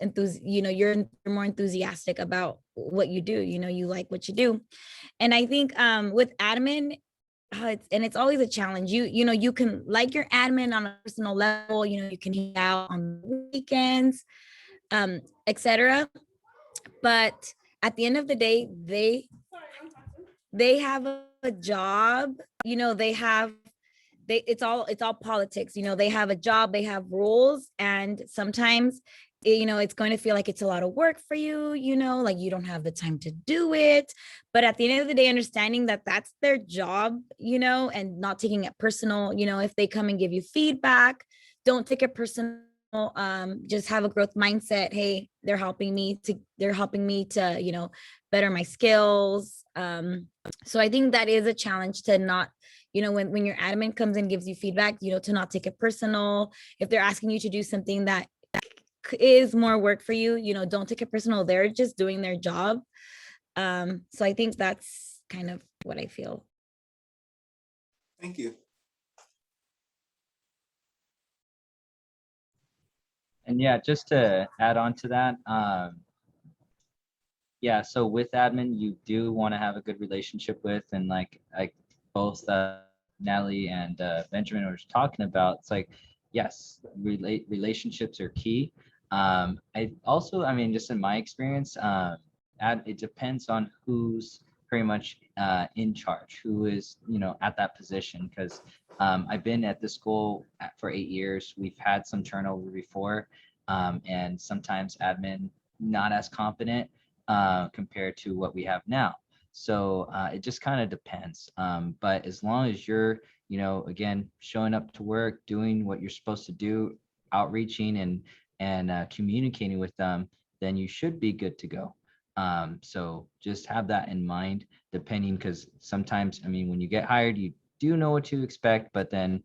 you're more enthusiastic about what you do, you know, you like what you do. And I think with admin, it's always a challenge. You know, you can like your admin on a personal level, you know, you can hang out on the weekends, etc. But at the end of the day, they have a job, you know, it's all politics, you know, they have a job, they have rules, and sometimes, you know, it's going to feel like it's a lot of work for you, you know, like you don't have the time to do it. But at the end of the day, understanding that that's their job, you know, and not taking it personal, you know, if they come and give you feedback, don't take it personal. Just have a growth mindset. Hey, they're helping me to, you know, better my skills. So I think that is a challenge to not, you know, when your admin comes and gives you feedback, you know, to not take it personal. If they're asking you to do something that is more work for you, you know, don't take it personal. They're just doing their job. So I think that's kind of what I feel. Thank you. And yeah, just to add on to that, yeah, so with admin, you do want to have a good relationship with, and like both Natalie and Benjamin were talking about, it's like, yes, relationships are key. I mean, just in my experience, it depends on who's pretty much in charge, who is, you know, at that position, because I've been at this school for 8 years. We've had some turnover before, and sometimes admin not as competent compared to what we have now. So it just kind of depends. But as long as you're, you know, again, showing up to work, doing what you're supposed to do, outreaching and communicating with them, then you should be good to go. So just have that in mind, depending, because sometimes, I mean, when you get hired, you do know what to expect, but then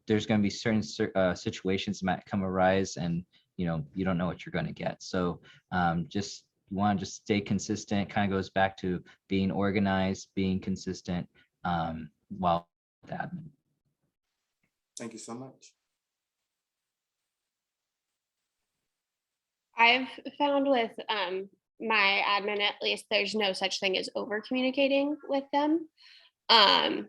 there's going to be certain situations that might arise, and you know, you don't know what you're going to get. So just you want to just stay consistent. Kind of goes back to being organized, being consistent while admin. Thank you so much. I've found with my admin, at least, there's no such thing as over communicating with them. And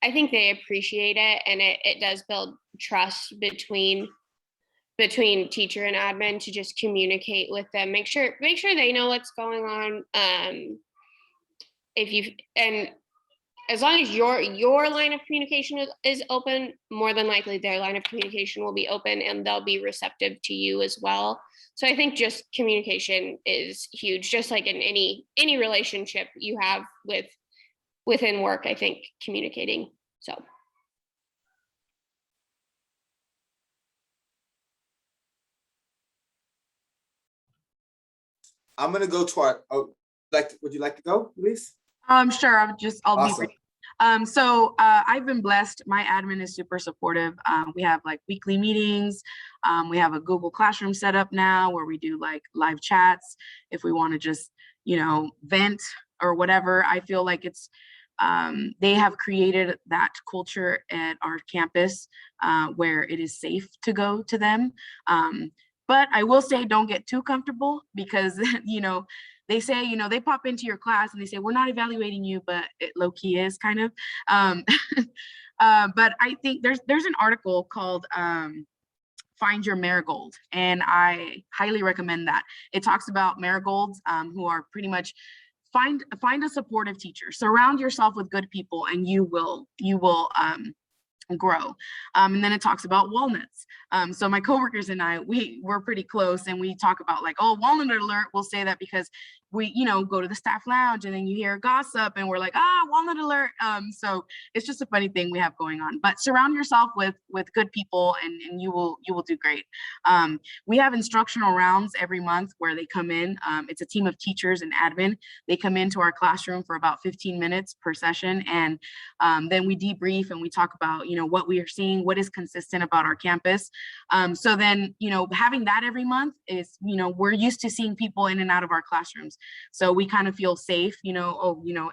I think they appreciate it, and it does build trust between teacher and admin to just communicate with them, make sure they know what's going on. And as long as your line of communication is open, more than likely their line of communication will be open, and they'll be receptive to you as well. So I think just communication is huge, just like in any relationship you have within work. I think communicating. So I'm gonna go to our. Oh, would you like to go, Elise? Sure. I'll be Awesome. brief. So I've been blessed. My admin is super supportive. We have like weekly meetings. We have a Google Classroom set up now where we do like live chats if we want to just, you know, vent or whatever. I feel like it's They have created that culture at our campus where it is safe to go to them. But I will say, don't get too comfortable, because, they say, they pop into your class and they say, we're not evaluating you, but it low key is kind of. But I think there's an article called Find Your Marigold, and I highly recommend that. It talks about marigolds who are pretty much find a supportive teacher, surround yourself with good people, and you will grow. And then it talks about walnuts. So my coworkers and I, we're pretty close, and we talk about like, oh, walnut alert. We'll say that because we, go to the staff lounge and then you hear gossip and we're like, walnut alert. So it's just a funny thing we have going on. But surround yourself with good people, and you will do great. We have instructional rounds every month where they come in. It's a team of teachers and admin. They come into our classroom for about 15 minutes per session, and then we debrief and we talk about what we are seeing, what is consistent about our campus. So then having that every month is, we're used to seeing people in and out of our classrooms. So we kind of feel safe,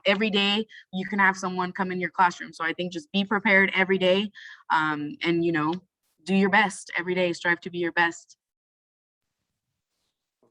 every day you can have someone come in your classroom. So I think just be prepared every day, and do your best every day. Strive to be your best.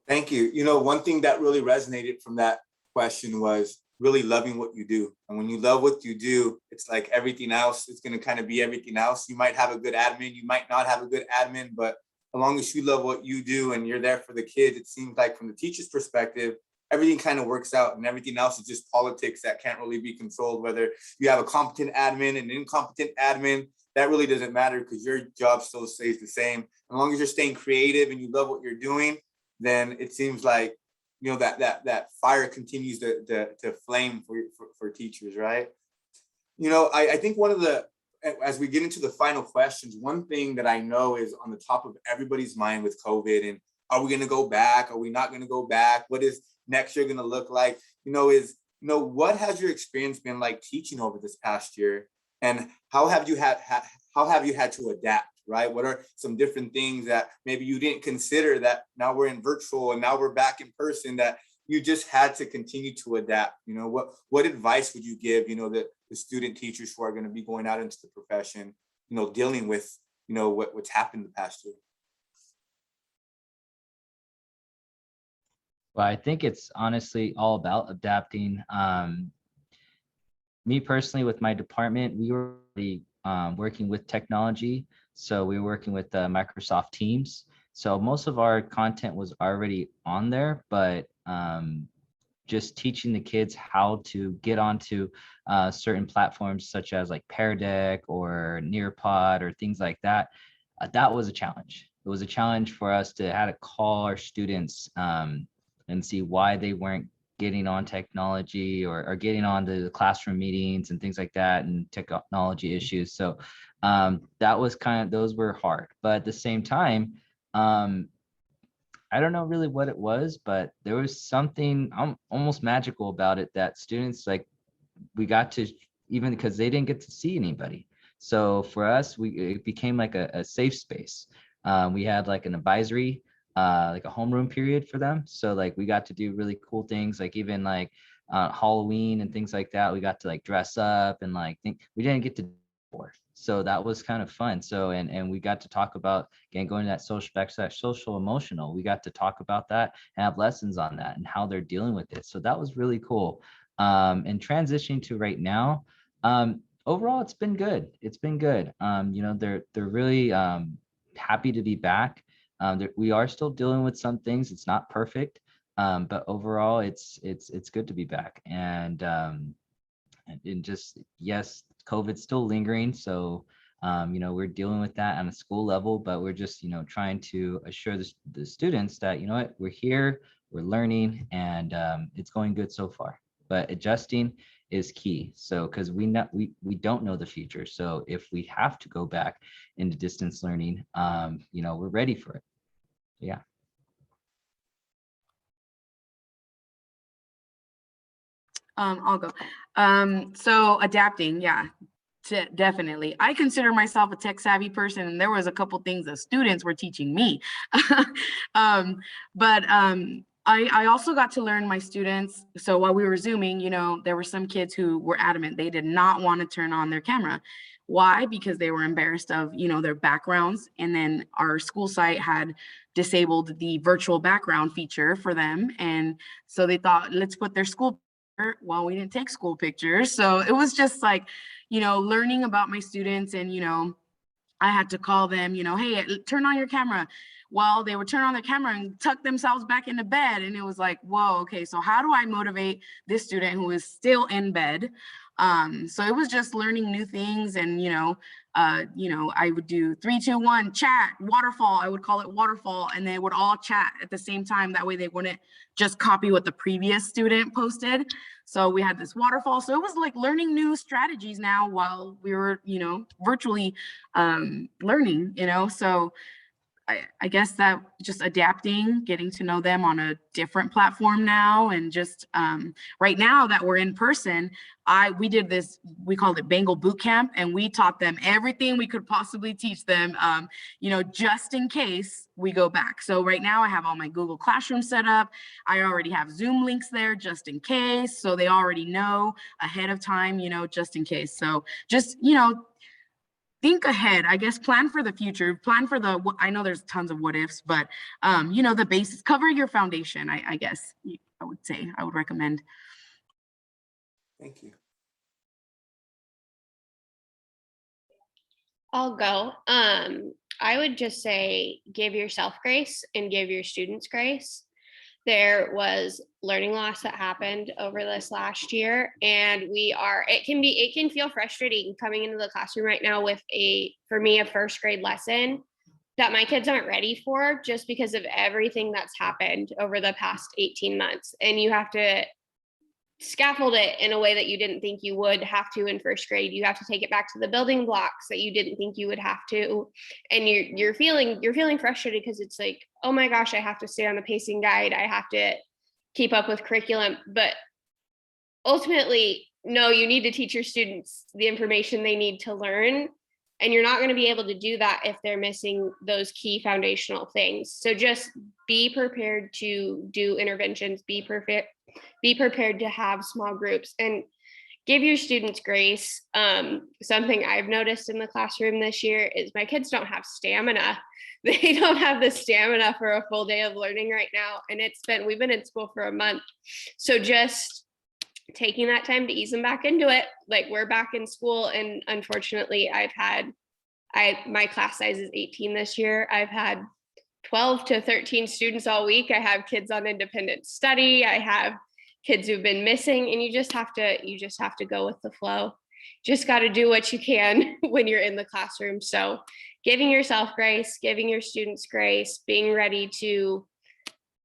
Thank you. One thing that really resonated from that question was really loving what you do. And when you love what you do, it's like everything else is going to kind of be everything else. You might have a good admin, you might not have a good admin, but as long as you love what you do and you're there for the kids, it seems like from the teacher's perspective, everything kind of works out, and everything else is just politics that can't really be controlled. Whether you have a competent admin and an incompetent admin, that really doesn't matter, because your job still stays the same. As long as you're staying creative and you love what you're doing, then it seems like that fire continues to flame for teachers, right? I think as we get into the final questions, one thing that I know is on the top of everybody's mind with COVID, and are we going to go back? Are we not going to go back? What is next year going to look like? What has your experience been like teaching over this past year, and how have you had to adapt? Right? What are some different things that maybe you didn't consider that now we're in virtual and now we're back in person, that you just had to continue to adapt? What advice would you give, the student teachers who are going to be going out into the profession, dealing with, what's happened the past year? Well, I think it's honestly all about adapting. Me personally, with my department, we were already working with technology. So we were working with Microsoft Teams. So most of our content was already on there, but just teaching the kids how to get onto certain platforms such as like Pear Deck or Nearpod or things like that, that was a challenge. It was a challenge for us to have to call our students and see why they weren't getting on technology or getting on the classroom meetings and things like that, and technology issues. So that was those were hard. But at the same time, I don't know really what it was, but there was something almost magical about it, that students, like, we got to, even because they didn't get to see anybody. So for us, it became like a safe space. We had like an advisory, like a homeroom period for them. So like we got to do really cool things, like even like Halloween and things like that. We got to like dress up and like we didn't get to before. So that was kind of fun. So and we got to talk about, again, going to that social emotional. We got to talk about that and have lessons on that and how they're dealing with it. So that was really cool. And transitioning to right now, overall, it's been good. It's been good. They're really happy to be back. We are still dealing with some things. It's not perfect, but overall, it's good to be back. And just, yes, COVID's still lingering. So, we're dealing with that on a school level, but we're just, trying to assure the students that, what, we're here, we're learning, and it's going good so far. But adjusting is key. So, because we don't know the future. So if we have to go back into distance learning, we're ready for it. Yeah. I'll go. So adapting, yeah, definitely. I consider myself a tech savvy person, and there was a couple things that students were teaching me. But I also got to learn my students. So while we were Zooming, you know, there were some kids who were adamant. They did not want to turn on their camera. Why? Because they were embarrassed of, you know, their backgrounds. And then our school site had disabled the virtual background feature for them. And so they thought, let's put their school picture. Well, we didn't take school pictures. So it was just like, you know, learning about my students. And, you know, I had to call them, you know, hey, turn on your camera. Well, they would turn on their camera and tuck themselves back into bed. And it was like, whoa, okay, so how do I motivate this student who is still in bed? So it was just learning new things. And, you know, I would do 3, 2, 1, chat, waterfall. I would call it waterfall. And they would all chat at the same time. That way they wouldn't just copy what the previous student posted. So we had this waterfall. So it was like learning new strategies now while we were, you know, virtually learning, you know. So I guess that just adapting, getting to know them on a different platform now. And just right now that we're in person, we did this, we called it Bengal Boot Camp, and we taught them everything we could possibly teach them, you know, just in case we go back. So right now I have all my Google Classroom set up. I already have Zoom links there just in case. So they already know ahead of time, you know, just in case. So just, you know, think ahead, I guess, plan for the future, plan for I know there's tons of what ifs, but, you know, the basis, cover your foundation, I guess, I would say, I would recommend. Thank you. I'll go. I would just say give yourself grace and give your students grace. There was learning loss that happened over this last year, and it can feel frustrating coming into the classroom right now with for me, a first grade lesson that my kids aren't ready for just because of everything that's happened over the past 18 months. And you have to scaffold it in a way that you didn't think you would have to in first grade. You have to take it back to the building blocks that you didn't think you would have to. And you're feeling frustrated because it's like, oh my gosh, I have to stay on the pacing guide. I have to keep up with curriculum. But ultimately, no, you need to teach your students the information they need to learn. And you're not going to be able to do that if they're missing those key foundational things. So just be prepared to do interventions, be prepared to have small groups, and give your students grace. Something I've noticed in the classroom this year is my kids don't have stamina. They don't have the stamina for a full day of learning right now. And we've been in school for a month. So just taking that time to ease them back into it. Like, we're back in school, and unfortunately my class size is 18 this year. I've had 12 to 13 students all week. I have kids on independent study. I have kids who've been missing, and you just have to go with the flow. Just got to do what you can when you're in the classroom. So giving yourself grace, giving your students grace, being ready to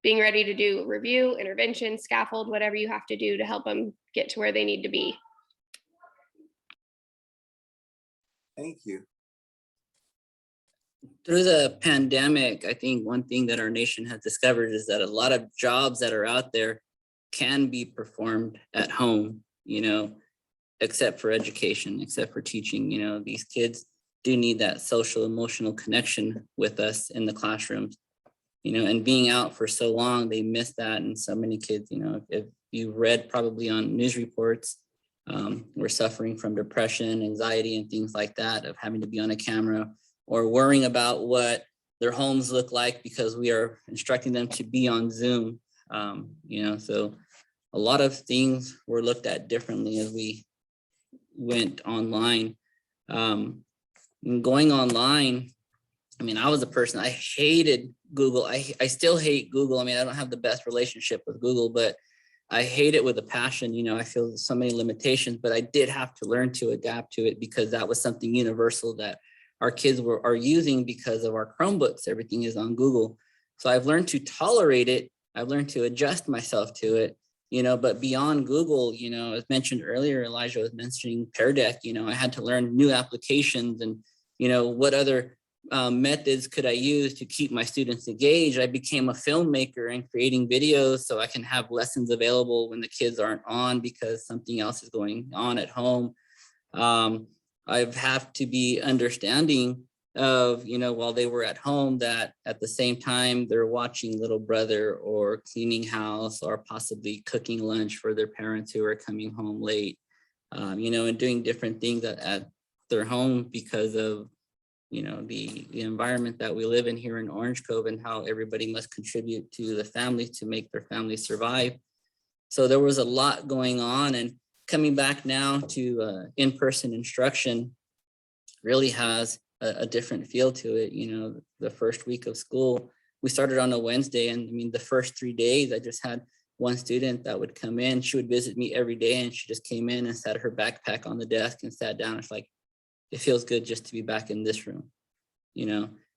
do review, intervention, scaffold, whatever you have to do to help them get to where they need to be. Thank you. Through the pandemic, I think one thing that our nation has discovered is that a lot of jobs that are out there can be performed at home, you know, except for education, except for teaching. You know, these kids do need that social emotional connection with us in the classrooms, you know, and being out for so long, they miss that. And so many kids, you know, if you read probably on news reports, we're suffering from depression, anxiety, and things like that, of having to be on a camera or worrying about what their homes look like because we are instructing them to be on Zoom. You know, so a lot of things were looked at differently as we went online. Going online, I mean, I was a person, I hated Google. I still hate Google. I mean, I don't have the best relationship with Google, but I hate it with a passion. You know, I feel so many limitations, but I did have to learn to adapt to it because that was something universal that our kids are using because of our Chromebooks. Everything is on Google. So I've learned to tolerate it. I've learned to adjust myself to it, you know, but beyond Google, you know, as mentioned earlier, Elijah was mentioning Pear Deck, you know, I had to learn new applications and, you know, what other methods could I use to keep my students engaged. I became a filmmaker and creating videos so I can have lessons available when the kids aren't on because something else is going on at home. I've have to be understanding of, while they were at home, that at the same time they're watching little brother or cleaning house or possibly cooking lunch for their parents who are coming home late, and doing different things at their home because of, the environment that we live in here in Orange Cove and how everybody must contribute to the family to make their family survive. So there was a lot going on, and coming back now to in-person instruction really has a different feel to it. The first week of school, we started on a Wednesday, and I mean, the first 3 days, I just had one student that would come in. She would visit me every day, and she just came in and sat her backpack on the desk and sat down. It's like, it feels good just to be back in this room,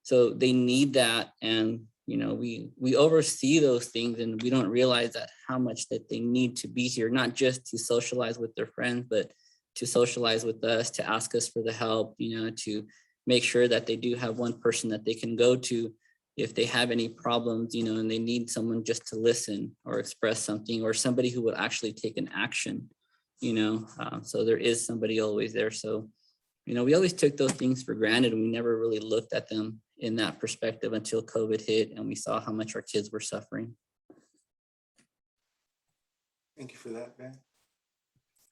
So they need that, and we oversee those things, and we don't realize that how much that they need to be here, not just to socialize with their friends, but to socialize with us, to ask us for the help, to make sure that they do have one person that they can go to if they have any problems, and they need someone just to listen or express something, or somebody who will actually take an action, so there is somebody always there. So, we always took those things for granted, and we never really looked at them in that perspective until COVID hit and we saw how much our kids were suffering. Thank you for that, Ben.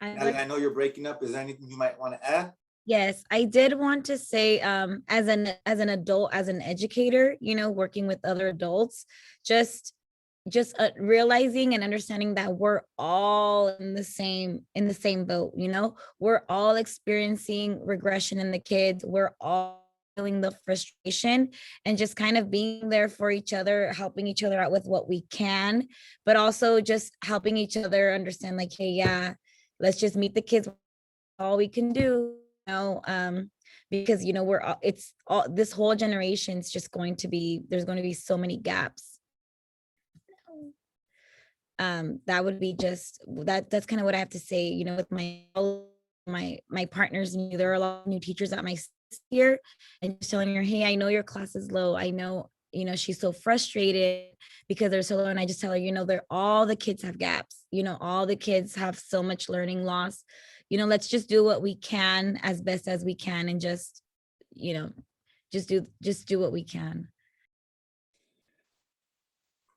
I'd Natalie, like- I know you're breaking up. Is there anything you might want to add? Yes, I did want to say, as an adult, as an educator, working with other adults, just realizing and understanding that we're all in the same boat. We're all experiencing regression in the kids. We're all feeling the frustration, and just kind of being there for each other, helping each other out with what we can, but also just helping each other understand, like, hey, yeah, let's just meet the kids, all we can do, because it's all, this whole generation's just going to be, there's going to be so many gaps. That would be just that's kind of what I have to say, with my partners. And there are a lot of new teachers at my year, and just telling her, hey, I know your class is low. I know, she's so frustrated because they're so low. And I just tell her, all the kids have gaps, all the kids have so much learning loss. Let's just do what we can as best as we can, and just do what we can.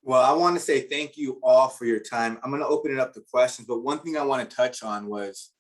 Well, I want to say thank you all for your time. I'm going to open it up to questions, but one thing I want to touch on was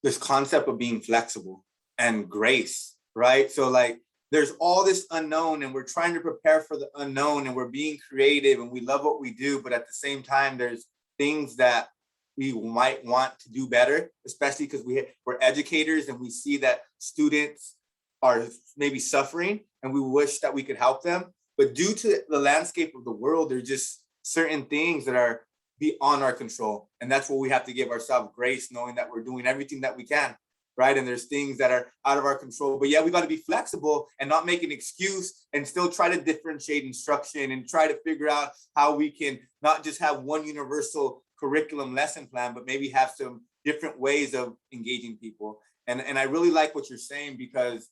this concept of being flexible and grace, right? So like, there's all this unknown, and we're trying to prepare for the unknown, and we're being creative, and we love what we do, but at the same time, there's things that we might want to do better, especially because we're educators, and we see that students are maybe suffering, and we wish that we could help them. But due to the landscape of the world, there's just certain things that are beyond our control. And that's where we have to give ourselves grace, knowing that we're doing everything that we can, right? And there's things that are out of our control. But yeah, we got to be flexible and not make an excuse, and still try to differentiate instruction and try to figure out how we can not just have one universal curriculum lesson plan, but maybe have some different ways of engaging people. And I really like what you're saying, because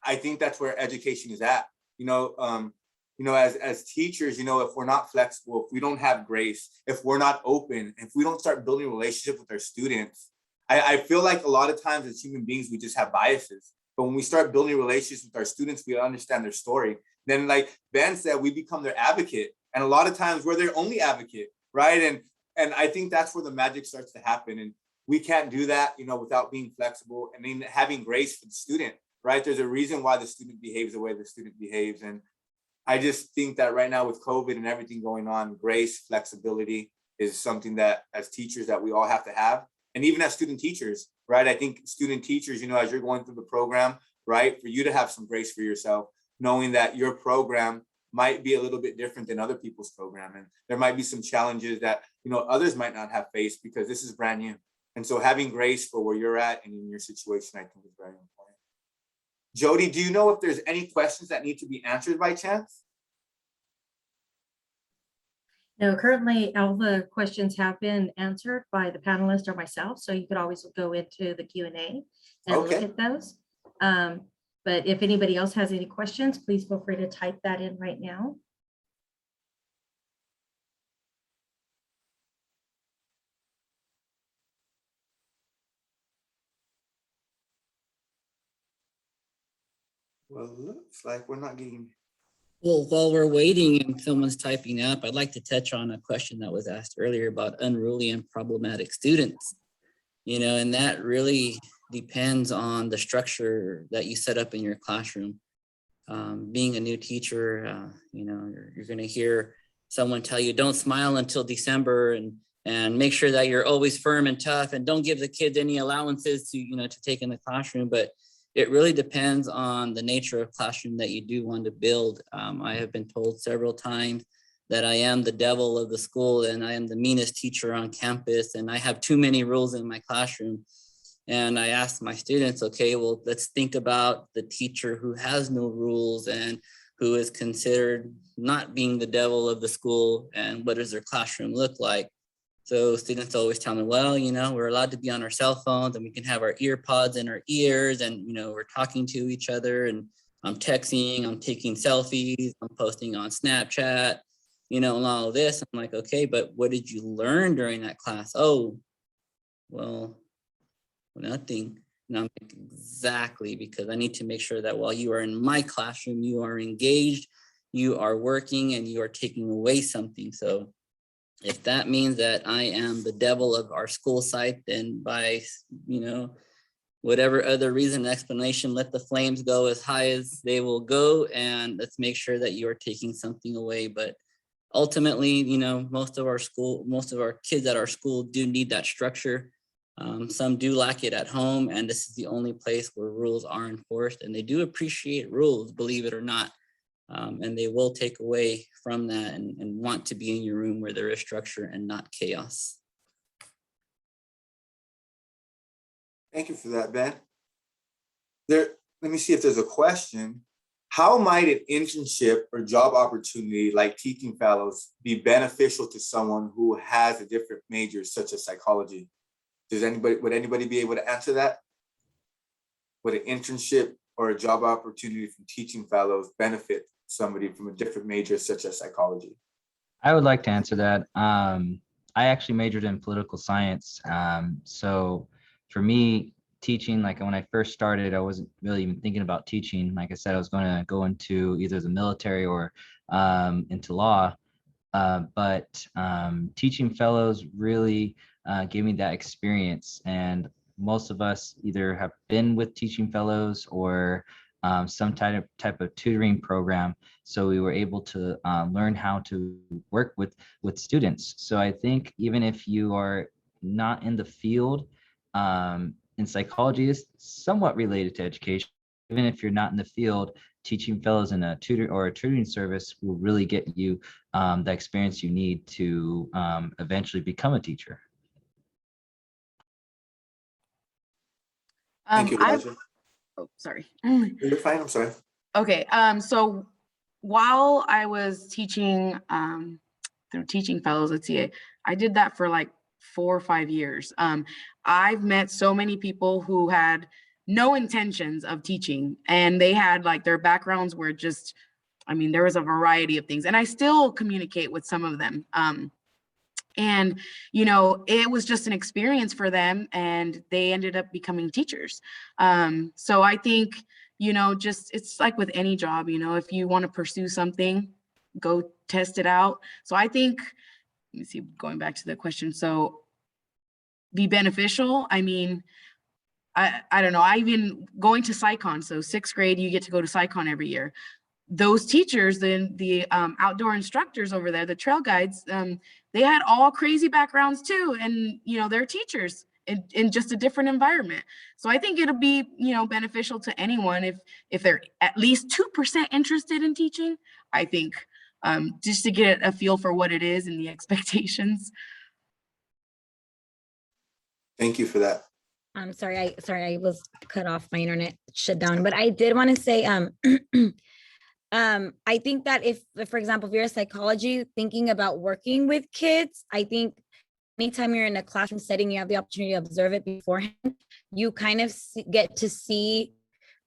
I think that's where education is at. As teachers, if we're not flexible, if we don't have grace, if we're not open, if we don't start building relationships with our students, I feel like a lot of times as human beings, we just have biases. But when we start building relationships with our students, we understand their story. Then, like Ben said, we become their advocate. And a lot of times we're their only advocate, right? And I think that's where the magic starts to happen. And we can't do that, without being flexible and then having grace for the student, right? There's a reason why the student behaves the way the student behaves. And I just think that right now with COVID and everything going on, grace, flexibility is something that as teachers that we all have to have. And even as student teachers, right? I think student teachers, as you're going through the program, right? For you to have some grace for yourself, knowing that your program might be a little bit different than other people's program. And there might be some challenges that, others might not have faced because this is brand new. And so having grace for where you're at and in your situation, I think is very important. Jody, do you know if there's any questions that need to be answered by chance? No, currently all the questions have been answered by the panelists or myself, so you could always go into the Q&A and look Okay. at those. But if anybody else has any questions, please feel free to type that in right now. Well, looks like we're not getting. Well, while we're waiting and someone's typing up, I'd like to touch on a question that was asked earlier about unruly and problematic students. And that really depends on the structure that you set up in your classroom. Being a new teacher, you're going to hear someone tell you, don't smile until December, and make sure that you're always firm and tough, and don't give the kids any allowances to take in the classroom. But it really depends on the nature of classroom that you do want to build. I have been told several times that I am the devil of the school and I am the meanest teacher on campus and I have too many rules in my classroom. And I asked my students, okay, well, let's think about the teacher who has no rules and who is considered not being the devil of the school, and what does their classroom look like? So students always tell me, well, we're allowed to be on our cell phones and we can have our ear pods in our ears and, we're talking to each other and I'm texting, I'm taking selfies, I'm posting on Snapchat, and all of this. I'm like, okay, but what did you learn during that class? Oh, well, nothing. And I'm like, exactly, because I need to make sure that while you are in my classroom, you are engaged, you are working, and you are taking away something. So if that means that I am the devil of our school site, then by, whatever other reason, explanation, let the flames go as high as they will go. And let's make sure that you are taking something away. But ultimately, most of our kids at our school do need that structure. Some do lack it at home, and this is the only place where rules are enforced, and they do appreciate rules, believe it or not. And they will take away from that and want to be in your room where there is structure and not chaos. Thank you for that, Ben. Let me see if there's a question. How might an internship or job opportunity like teaching fellows be beneficial to someone who has a different major, such as psychology? Would anybody be able to answer that? Would an internship or a job opportunity from teaching fellows benefit somebody from a different major, such as psychology? I would like to answer that. I actually majored in political science. So for me, teaching, like when I first started, I wasn't really even thinking about teaching. Like I said, I was going to go into either the military or into law. But teaching fellows really gave me that experience. And most of us either have been with teaching fellows or some type of tutoring program. So we were able to learn how to work with students. So I think even if you are not in the field, in psychology is somewhat related to education. Even if you're not in the field, teaching fellows in a tutor or a tutoring service will really get you the experience you need to eventually become a teacher. Thank you, Elijah. Oh, sorry. You're fine, I'm sorry. Okay, so while I was teaching through Teaching Fellows at CA, I did that for like 4 or 5 years. I've met so many people who had no intentions of teaching, and they had like their backgrounds were just, there was a variety of things, and I still communicate with some of them. And, it was just an experience for them, and they ended up becoming teachers. So I think, just it's like with any job, if you want to pursue something, go test it out. So I think, let me see, going back to the question. So be beneficial. I don't know. I even going to SciCon. So 6th grade, you get to go to SciCon every year. Those teachers, the outdoor instructors over there, the trail guides, they had all crazy backgrounds too. And, they're teachers in just a different environment. So I think it'll be, beneficial to anyone if they're at least 2% interested in teaching, I think, just to get a feel for what it is and the expectations. Thank you for that. I'm sorry, I was cut off, my internet shut down, but I did want to say, I think that if, for example, if you're a psychology thinking about working with kids, I think anytime you're in a classroom setting, you have the opportunity to observe it beforehand. You kind of get to see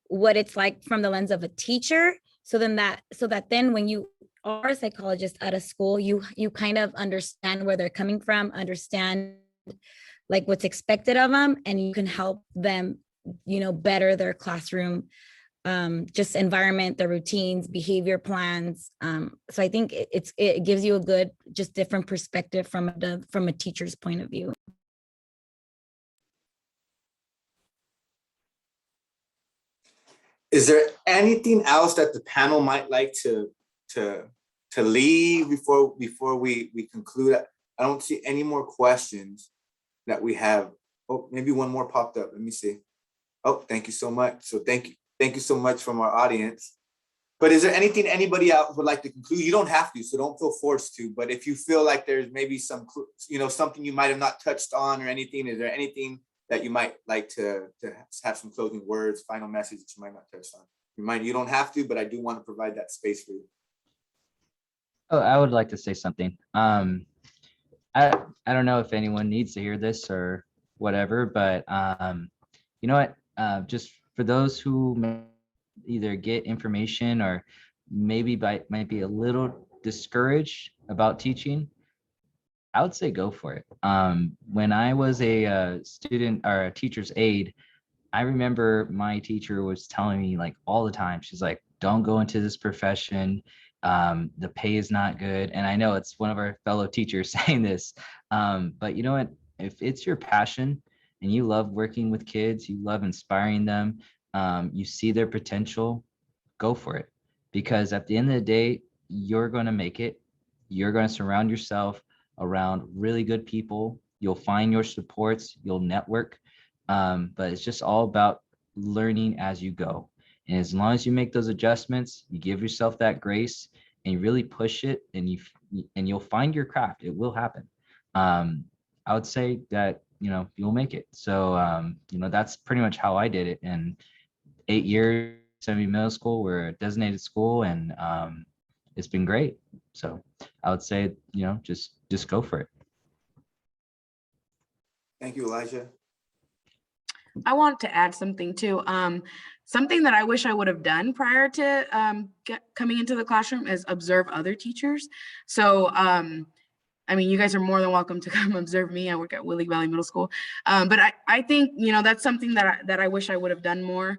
what it's like from the lens of a teacher. So that then when you are a psychologist at a school, you kind of understand where they're coming from, understand like what's expected of them, and you can help them, better their classroom just environment, the routines, behavior plans. So I think it gives you a good, just different perspective from a teacher's point of view. Is there anything else that the panel might like to leave before we conclude? I don't see any more questions that we have. Oh, maybe one more popped up. Let me see. Oh, thank you so much. So thank you so much from our audience. But is there anything anybody else would like to conclude? You don't have to, so don't feel forced to. But if you feel like there's maybe some, something you might have not touched on or anything, is there anything that you might like to have some closing words, final message that you might not touch on? You don't have to, but I do want to provide that space for you. Oh, I would like to say something. I don't know if anyone needs to hear this or whatever, but you know what? Just for those who may either get information or maybe might be a little discouraged about teaching, I would say go for it. When I was a student or a teacher's aide, I remember my teacher was telling me like all the time, she's like, don't go into this profession. The pay is not good. And I know it's one of our fellow teachers saying this, but you know what? If it's your passion and you love working with kids, you love inspiring them, you see their potential, go for it. Because at the end of the day, you're going to make it. You're going to surround yourself around really good people. You'll find your supports, you'll network. But it's just all about learning as you go. And as long as you make those adjustments, you give yourself that grace and you really push it, and you'll find your craft. It will happen. I would say that, you'll make it. So, that's pretty much how I did it. And 8 years, Yosemite Middle School, we're a designated school, and it's been great. So I would say, just go for it. Thank you, Elijah. I want to add something too. Something that I wish I would have done prior to coming into the classroom is observe other teachers. So, I mean, you guys are more than welcome to come observe me. I work at Willie Valley Middle School. But I think, that's something that I wish I would have done more.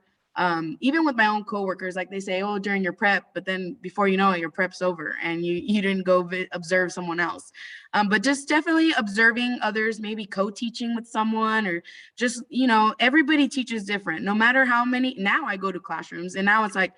Even with my own coworkers, like they say, oh, during your prep, but then before you know it, your prep's over and you didn't go observe someone else. But just definitely observing others, maybe co-teaching with someone, or just, everybody teaches different, no matter how many. Now I go to classrooms and now it's like,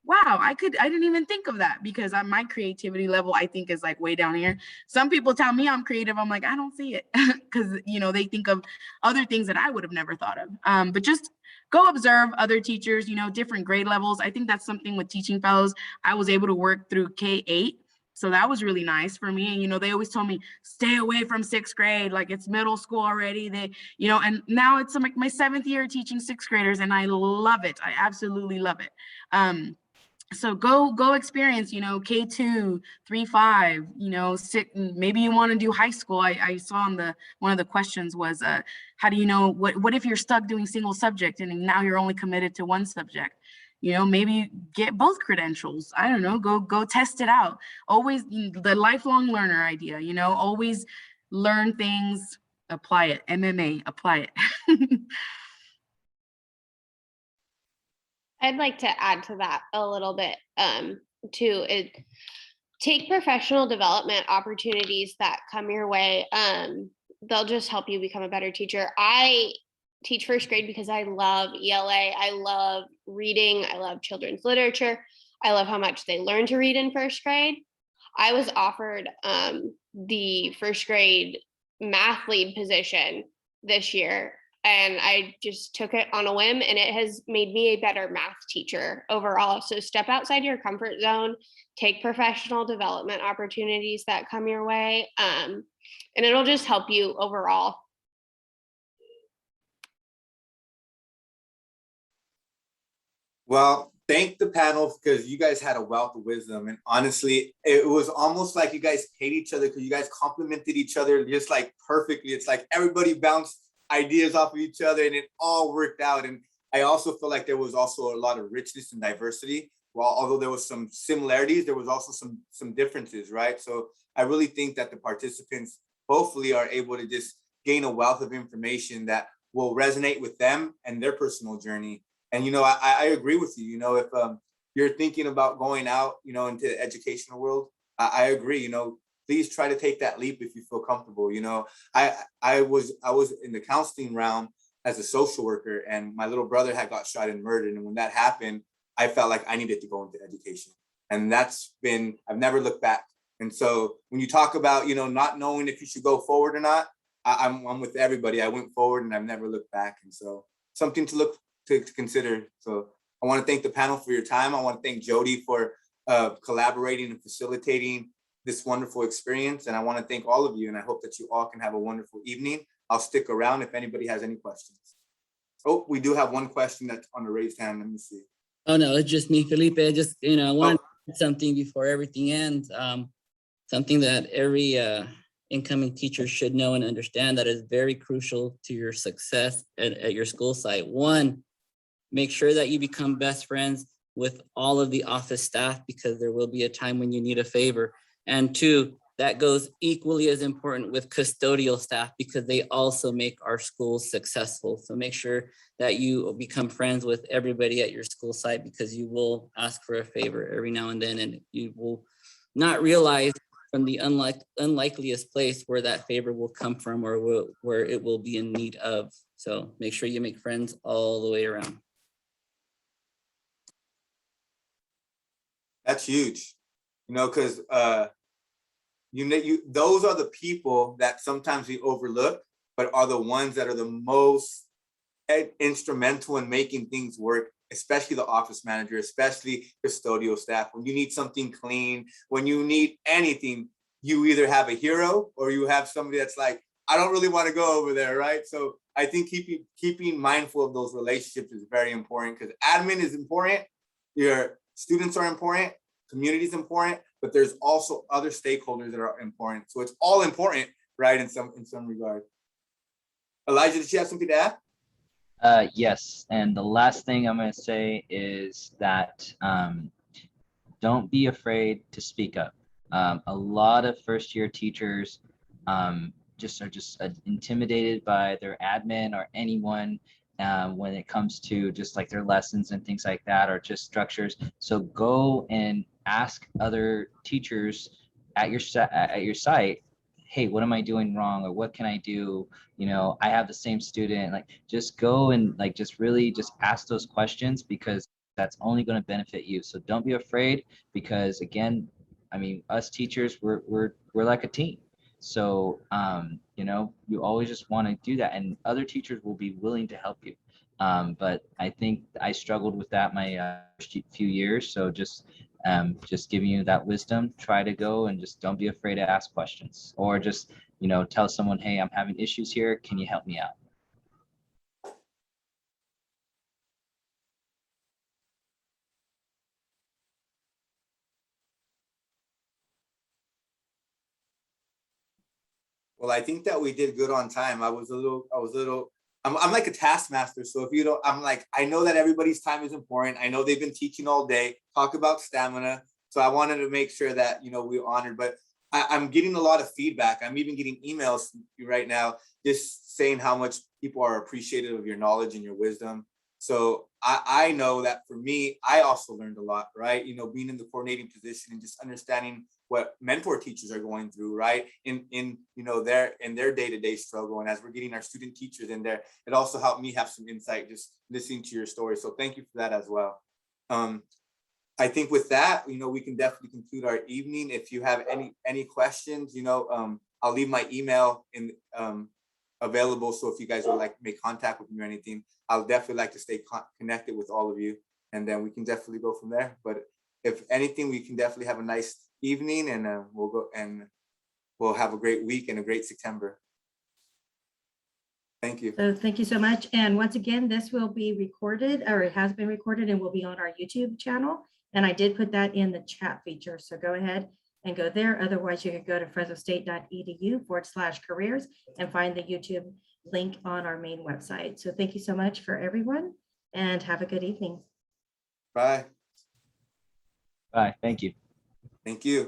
wow, I didn't even think of that, because my creativity level, I think, is like way down here. Some people tell me I'm creative. I'm like, I don't see it, because, they think of other things that I would have never thought of. But just go observe other teachers, different grade levels. I think that's something with teaching fellows. I was able to work through K-8. So that was really nice for me. And, they always told me, stay away from 6th grade. Like, it's middle school already. And now it's like my 7th year teaching 6th graders, and I love it. I absolutely love it. So go experience, K2, 3, 5, maybe you want to do high school. I saw on one of the questions was, how do you know what if you're stuck doing single subject and now you're only committed to one subject? Maybe get both credentials. I don't know, go test it out. Always the lifelong learner idea, always learn things, apply it. MMA, apply it. I'd like to add to that a little bit too. Take professional development opportunities that come your way. They'll just help you become a better teacher. I teach 1st grade because I love ELA. I love reading. I love children's literature. I love how much they learn to read in 1st grade. I was offered the 1st grade math lead position this year, and I just took it on a whim, and it has made me a better math teacher overall. So step outside your comfort zone, take professional development opportunities that come your way, and it'll just help you overall. Well, thank the panel, because you guys had a wealth of wisdom. And honestly, it was almost like you guys hate each other, because you guys complimented each other just like perfectly. It's like everybody bounced ideas off of each other and it all worked out. And I also feel like there was also a lot of richness and diversity. While although there was some similarities, there was also some differences, right? So I really think that the participants hopefully are able to just gain a wealth of information that will resonate with them and their personal journey. And, I agree with you, if you're thinking about going out, into the educational world, I agree, please try to take that leap if you feel comfortable. I was in the counseling realm as a social worker, and my little brother had got shot and murdered. And when that happened, I felt like I needed to go into education. And I've never looked back. And so when you talk about, not knowing if you should go forward or not, I'm with everybody. I went forward and I've never looked back. And so something to consider. So I want to thank the panel for your time. I want to thank Jody for collaborating and facilitating this wonderful experience. And I want to thank all of you. And I hope that you all can have a wonderful evening. I'll stick around if anybody has any questions. Oh, we do have one question that's on the raised hand. Let me see. Oh, no, it's just me, Felipe. I just, I wanted to add something before everything ends. Something that every incoming teacher should know and understand that is very crucial to your success at your school site. One, make sure that you become best friends with all of the office staff, because there will be a time when you need a favor. And two, that goes equally as important with custodial staff, because they also make our schools successful. So make sure that you become friends with everybody at your school site, because you will ask for a favor every now and then, and you will not realize from the unlikeliest place where that favor will come from, or where it will be in need of. So make sure you make friends all the way around. That's huge, because those are the people that sometimes we overlook, but are the ones that are the most instrumental in making things work, especially the office manager, especially custodial staff. When you need something clean, when you need anything, you either have a hero or you have somebody that's like, I don't really want to go over there, right? So I think keeping mindful of those relationships is very important, because admin is important, your students are important, community is important, but there's also other stakeholders that are important. So it's all important, right? In some regard. Elijah, did you have something to add? Yes, and the last thing I'm going to say is that don't be afraid to speak up. A lot of first-year teachers just are intimidated by their admin or anyone when it comes to just like their lessons and things like that, or just structures. So go and ask other teachers at your site, hey, what am I doing wrong, or what can I do? I have the same student. Like, just go and like just really just ask those questions, because that's only going to benefit you. So don't be afraid, because again, I mean, us teachers, we're like a team. So you always just want to do that, and other teachers will be willing to help you. But I think I struggled with that my first few years. So just giving you that wisdom, try to go and just don't be afraid to ask questions, or just tell someone, hey, I'm having issues here, can you help me out? Well, I think that we did good on time. I'm like a taskmaster. So if you don't, I'm like, I know that everybody's time is important. I know they've been teaching all day, talk about stamina. So I wanted to make sure that, we honored, but I'm getting a lot of feedback. I'm even getting emails right now, just saying how much people are appreciative of your knowledge and your wisdom. So I know that for me, I also learned a lot, right? Being in the coordinating position and just understanding what mentor teachers are going through, right? In their day-to-day struggle. And as we're getting our student teachers in there, it also helped me have some insight just listening to your story. So thank you for that as well. I think with that, we can definitely conclude our evening. If you have any questions, I'll leave my email available. So if you guys would like to make contact with me or anything, I'll definitely like to stay connected with all of you, and then we can definitely go from there. But if anything, we can definitely have a nice evening, and we'll have a great week and a great September. Thank you. So thank you so much. And once again, this will be recorded, or it has been recorded, and will be on our YouTube channel. And I did put that in the chat feature. So go ahead and go there. Otherwise, you could go to fresnostate.edu/careers and find the YouTube link on our main website. So thank you so much for everyone, and have a good evening. Bye. Bye. Thank you. Thank you.